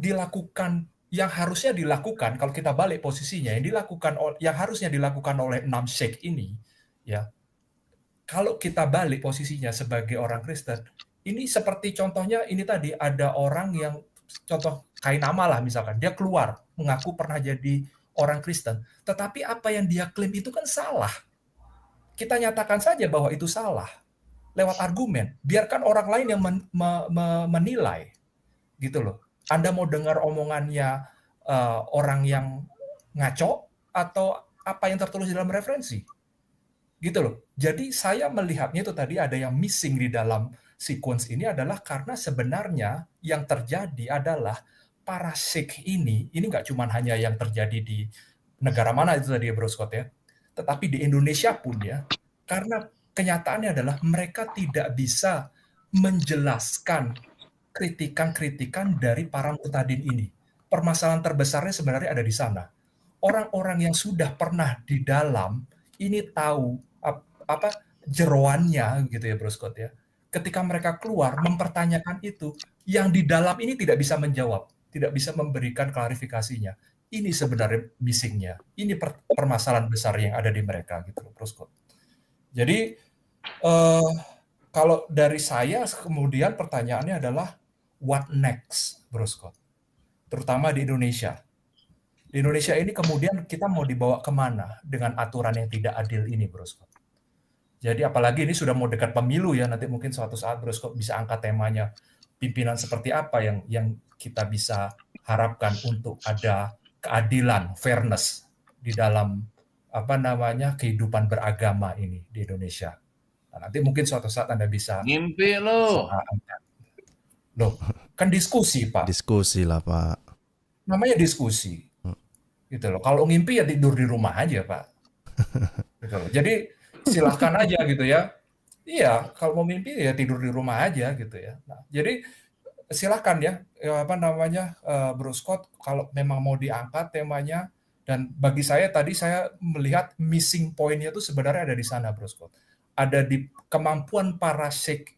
harusnya dilakukan kalau kita balik posisinya, yang harusnya dilakukan oleh 6 syekh ini, ya. Kalau kita balik posisinya sebagai orang Kristen, ini seperti contohnya ini tadi ada orang yang contoh Kainama lah misalkan, dia keluar mengaku pernah jadi orang Kristen, tetapi apa yang dia klaim itu kan salah. Kita nyatakan saja bahwa itu salah lewat argumen. Biarkan orang lain yang menilai, gitu loh. Anda mau dengar omongannya orang yang ngaco atau apa yang tertulis dalam referensi, gitu loh. Jadi saya melihatnya itu tadi ada yang missing di dalam sequence ini adalah karena sebenarnya yang terjadi adalah para Sikh ini nggak cuma hanya yang terjadi di negara mana itu tadi ya Bro Scott ya, tetapi di Indonesia pun ya, karena kenyataannya adalah mereka tidak bisa menjelaskan kritikan-kritikan dari para murtadin ini. Permasalahan terbesarnya sebenarnya ada di sana. Orang-orang yang sudah pernah di dalam ini tahu apa jeroannya gitu ya Bro Scott ya. Ketika mereka keluar mempertanyakan itu, yang di dalam ini tidak bisa menjawab, tidak bisa memberikan klarifikasinya. Ini sebenarnya missing-nya. Ini permasalahan besar yang ada di mereka gitu loh, Bro Scott. Jadi kalau dari saya kemudian pertanyaannya adalah what next, Bro Scott? Terutama di Indonesia. Di Indonesia ini kemudian kita mau dibawa kemana dengan aturan yang tidak adil ini, Bro Scott? Jadi apalagi ini sudah mau dekat pemilu ya, nanti mungkin suatu saat Bro Scott bisa angkat temanya pimpinan seperti apa yang kita bisa harapkan untuk ada keadilan, fairness di dalam kehidupan beragama ini di Indonesia. Nah, nanti mungkin suatu saat Anda bisa
ngimpi lo.
Loh, kan diskusi, Pak.
Diskusi lah, Pak.
Namanya diskusi. Gitu loh. Kalau ngimpi ya tidur di rumah aja, Pak. Gitu loh. Jadi silahkan aja gitu ya. Iya, kalau mau mimpi ya tidur di rumah aja gitu ya. Nah, jadi silahkan ya, Bro Scott, kalau memang mau diangkat temanya, dan bagi saya tadi saya melihat missing point-nya itu sebenarnya ada di sana, Bro Scott. Ada di kemampuan para syekh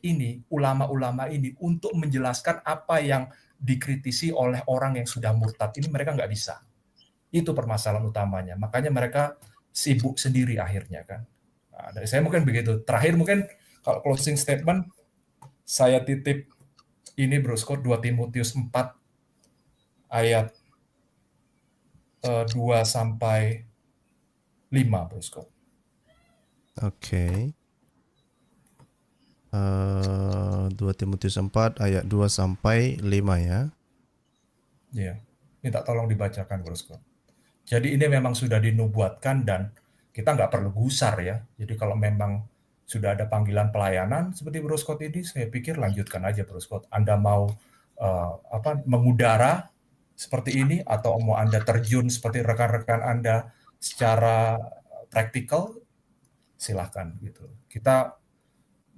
ini, ulama-ulama ini untuk menjelaskan apa yang dikritisi oleh orang yang sudah murtad ini, mereka nggak bisa. Itu permasalahan utamanya. Makanya mereka sibuk sendiri akhirnya kan. Nah, dari saya mungkin begitu. Terakhir mungkin kalau closing statement, Saya titip ini Bro Scott, 2 Timotius 4 ayat 2 sampai 5 Bro Scott.
Oke. 2 Timotius 4 ayat 2 sampai 5 ya.
Ya, minta tolong dibacakan Bro Scott. Jadi ini memang sudah dinubuatkan dan kita nggak perlu gusar ya. Jadi kalau memang sudah ada panggilan pelayanan seperti Bro Scott ini, saya pikir lanjutkan aja Bro Scott. Anda mau mengudara seperti ini atau mau Anda terjun seperti rekan-rekan Anda secara praktikal, silahkan gitu. Kita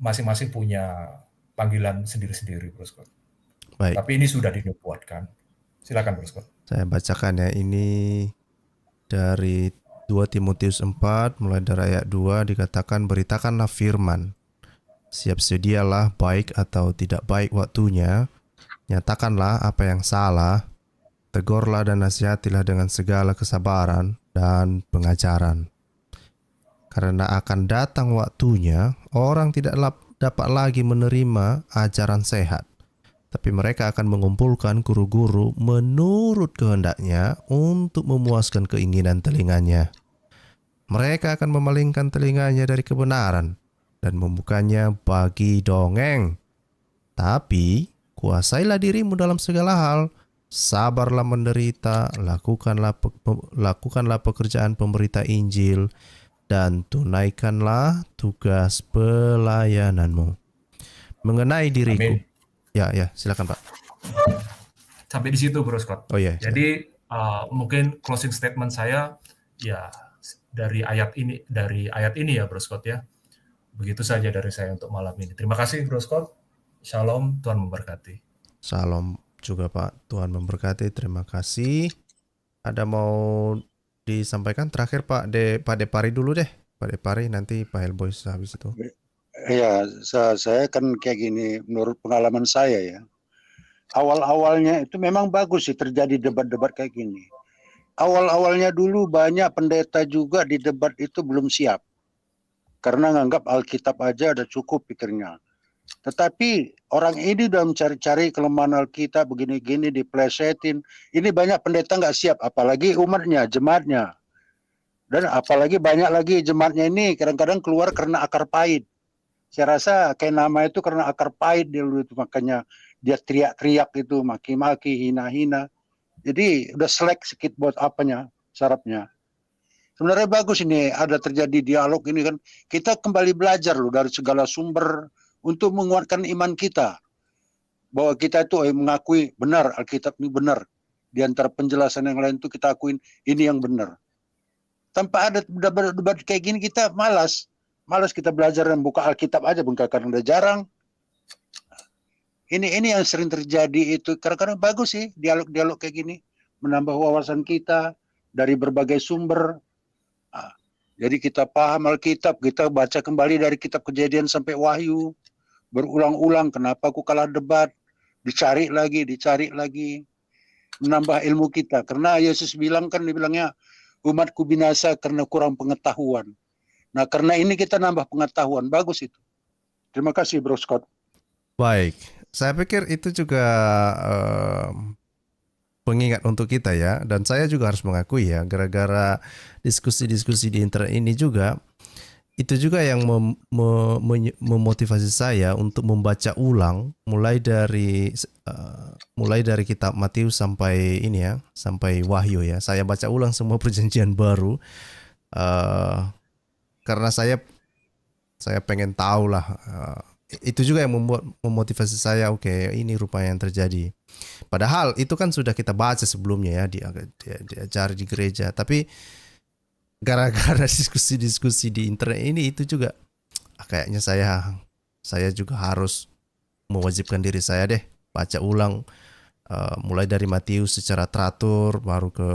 masing-masing punya panggilan sendiri-sendiri Bro Scott.
Baik.
Tapi ini sudah dinubuatkan. Silakan Bro Scott.
Saya bacakan ya, ini dari 2 Timotius 4 mulai dari ayat 2 dikatakan, beritakanlah firman, siap sedialah baik atau tidak baik waktunya, nyatakanlah apa yang salah, tegurlah dan nasihatilah dengan segala kesabaran dan pengajaran. Karena akan datang waktunya orang tidak dapat lagi menerima ajaran sehat, tapi mereka akan mengumpulkan guru-guru menurut kehendaknya untuk memuaskan keinginan telinganya. Mereka akan memalingkan telinganya dari kebenaran dan membukanya bagi dongeng. Tapi kuasailah dirimu dalam segala hal, sabarlah menderita, lakukanlah pekerjaan pemberita Injil, dan tunaikanlah tugas pelayananmu. Mengenai diriku.
Amin.
Ya, silakan Pak.
Sampai di situ Bro Scott.
Oh iya.
Jadi mungkin closing statement saya ya dari ayat ini ya Bro Scott ya. Begitu saja dari saya untuk malam ini. Terima kasih Bro Scott. Shalom, Tuhan memberkati.
Salam juga Pak, Tuhan memberkati. Terima kasih. Ada mau disampaikan terakhir Pak Depari dulu deh. Pak Depari, nanti Pak Helboy habis itu.
Ya, saya kan kayak gini, menurut pengalaman saya ya. Awal-awalnya itu memang bagus sih terjadi debat-debat kayak gini. Awal-awalnya dulu banyak pendeta juga di debat itu belum siap. Karena nganggap Alkitab aja udah cukup pikirnya. Tetapi orang ini udah mencari-cari kelemahan Alkitab begini-gini, diplesetin. Ini banyak pendeta nggak siap, apalagi umatnya, jemaatnya. Dan apalagi banyak lagi jemaatnya ini kadang-kadang keluar karena akar pahit. Saya rasa kayak nama itu karena akar pahit dulu itu, makanya dia teriak-teriak itu, maki-maki, hina-hina. Jadi udah selek sedikit buat apanya, syaratnya. Sebenarnya bagus ini ada terjadi dialog ini kan. Kita kembali belajar loh dari segala sumber untuk menguatkan iman kita. Bahwa kita itu mengakui benar Alkitab ini benar. Di antara penjelasan yang lain itu kita akuin ini yang benar. Tanpa ada debat kayak gini kita malas. Malas kita belajar dan buka Alkitab aja, bukan karena udah jarang. Ini yang sering terjadi itu. Kadang-kadang bagus sih dialog-dialog kayak gini. Menambah wawasan kita dari berbagai sumber. Jadi kita paham Alkitab, kita baca kembali dari kitab Kejadian sampai Wahyu. Berulang-ulang, kenapa aku kalah debat. Dicari lagi. Menambah ilmu kita. Karena Yesus bilang kan, dibilangnya, umatku binasa karena kurang pengetahuan. Nah, karena ini kita nambah pengetahuan. Bagus itu. Terima kasih, Bro Scott.
Baik, saya pikir itu juga pengingat untuk kita ya. Dan saya juga harus mengakui ya, gara-gara diskusi-diskusi di internet ini juga, itu juga yang memotivasi saya untuk membaca ulang mulai dari kitab Matius sampai ini ya, sampai Wahyu ya. Saya baca ulang semua perjanjian baru. Karena saya pengen tahu lah, itu juga yang memotivasi saya, oke, ini rupanya yang terjadi. Padahal itu kan sudah kita baca sebelumnya ya, diajari di gereja. Tapi gara-gara diskusi-diskusi di internet ini itu juga kayaknya saya juga harus mewajibkan diri saya deh baca ulang mulai dari Matius secara teratur, baru ke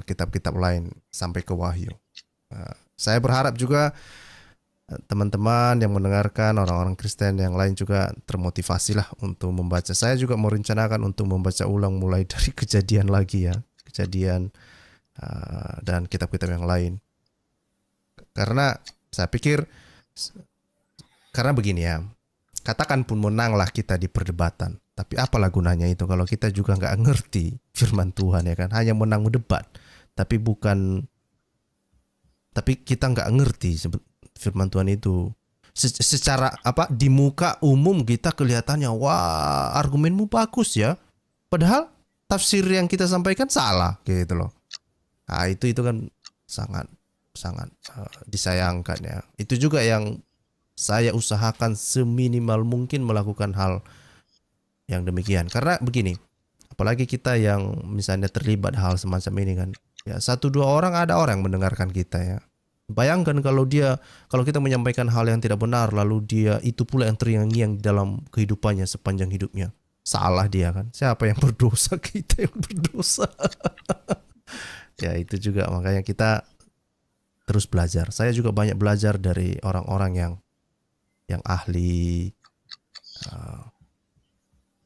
kitab-kitab lain sampai ke Wahyu. Saya berharap juga teman-teman yang mendengarkan, orang-orang Kristen yang lain juga termotivasi lah untuk membaca. Saya juga merencanakan untuk membaca ulang mulai dari Kejadian lagi ya, Kejadian dan kitab-kitab yang lain. Karena saya pikir, karena begini ya, katakan pun menanglah kita di perdebatan, tapi apalah gunanya itu kalau kita juga nggak ngerti firman Tuhan, ya kan? Hanya menang debat, tapi kita nggak ngerti firman Tuhan itu. Secara di muka umum kita kelihatannya wah argumenmu bagus ya, padahal tafsir yang kita sampaikan salah gitu loh. Nah, itu kan sangat disayangkan ya. Itu juga yang saya usahakan seminimal mungkin melakukan hal yang demikian. Kita begini, apalagi kita yang misalnya terlibat hal semacam ini kan, ya 1-2 orang ada orang yang mendengarkan kita ya. Bayangkan kalau kita menyampaikan hal yang tidak benar, lalu dia itu pula yang terngiang-ngiang dalam kehidupannya sepanjang hidupnya. Salah dia kan. Siapa yang berdosa? Kita yang berdosa. Ya itu juga makanya kita terus belajar. Saya juga banyak belajar dari orang-orang yang ahli.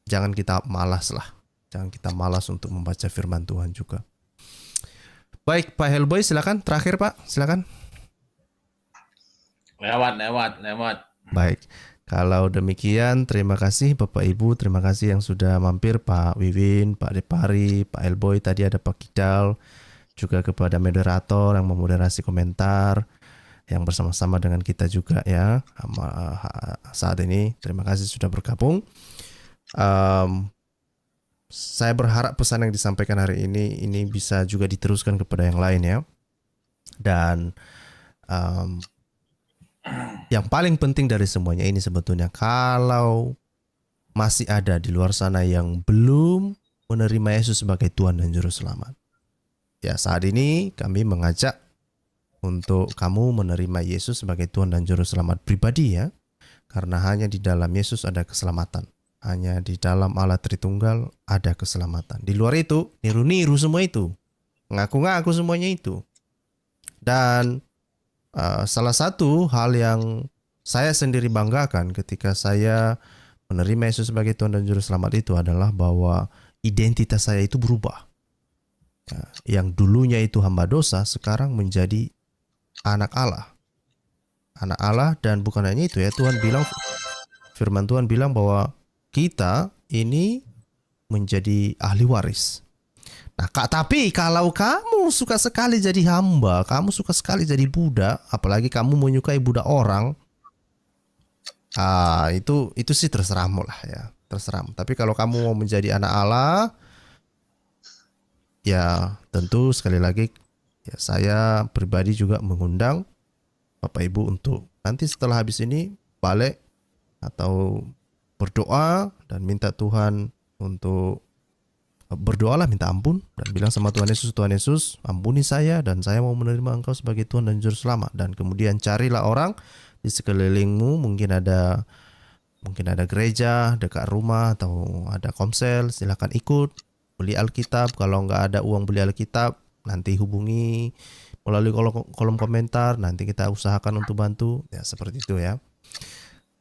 Jangan kita malas lah. Jangan kita malas untuk membaca firman Tuhan juga. Baik, Pak Helboy silakan. Terakhir Pak, silakan.
Lewat.
Baik. Kalau demikian, terima kasih Bapak Ibu, terima kasih yang sudah mampir, Pak Wiwin, Pak Depari, Pak Elboy, tadi ada Pak Kidal, juga kepada moderator yang memoderasi komentar, yang bersama-sama dengan kita juga ya saat ini. Terima kasih sudah bergabung. Saya berharap pesan yang disampaikan hari ini bisa juga diteruskan kepada yang lain ya. Dan yang paling penting dari semuanya ini sebetulnya, kalau masih ada di luar sana yang belum menerima Yesus sebagai Tuhan dan Juru Selamat, ya saat ini kami mengajak untuk kamu menerima Yesus sebagai Tuhan dan Juru Selamat pribadi ya. Karena hanya di dalam Yesus ada keselamatan. Hanya di dalam Allah Tritunggal ada keselamatan. Di luar itu, niru-niru semua itu. Ngaku-ngaku semuanya itu. Dan salah satu hal yang saya sendiri banggakan ketika saya menerima Yesus sebagai Tuhan dan Juru Selamat itu adalah bahwa identitas saya itu berubah. Yang dulunya itu hamba dosa, sekarang menjadi anak Allah. Anak Allah, dan bukan hanya itu ya, firman Tuhan bilang bahwa kita ini menjadi ahli waris. Nah, tapi kalau kamu suka sekali jadi hamba, kamu suka sekali jadi budak, apalagi kamu menyukai budak orang, itu sih terserahmu lah ya, terserahmu. Tapi kalau kamu mau menjadi anak Allah, ya tentu sekali lagi ya saya pribadi juga mengundang Bapak Ibu untuk nanti setelah habis ini balik atau berdoa dan minta Tuhan untuk berdoalah, minta ampun dan bilang sama Tuhan Yesus, ampuni saya dan saya mau menerima Engkau sebagai Tuhan dan Juru Selamat. Dan kemudian carilah orang di sekelilingmu, mungkin ada gereja dekat rumah atau ada komsel, silakan ikut, beli Alkitab. Kalau nggak ada uang beli Alkitab, nanti hubungi melalui kolom komentar, nanti kita usahakan untuk bantu, ya seperti itu ya.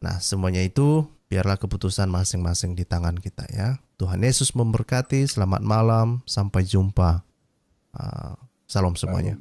Nah, semuanya itu biarlah keputusan masing-masing di tangan kita ya. Tuhan Yesus memberkati, selamat malam, sampai jumpa. Salam semuanya.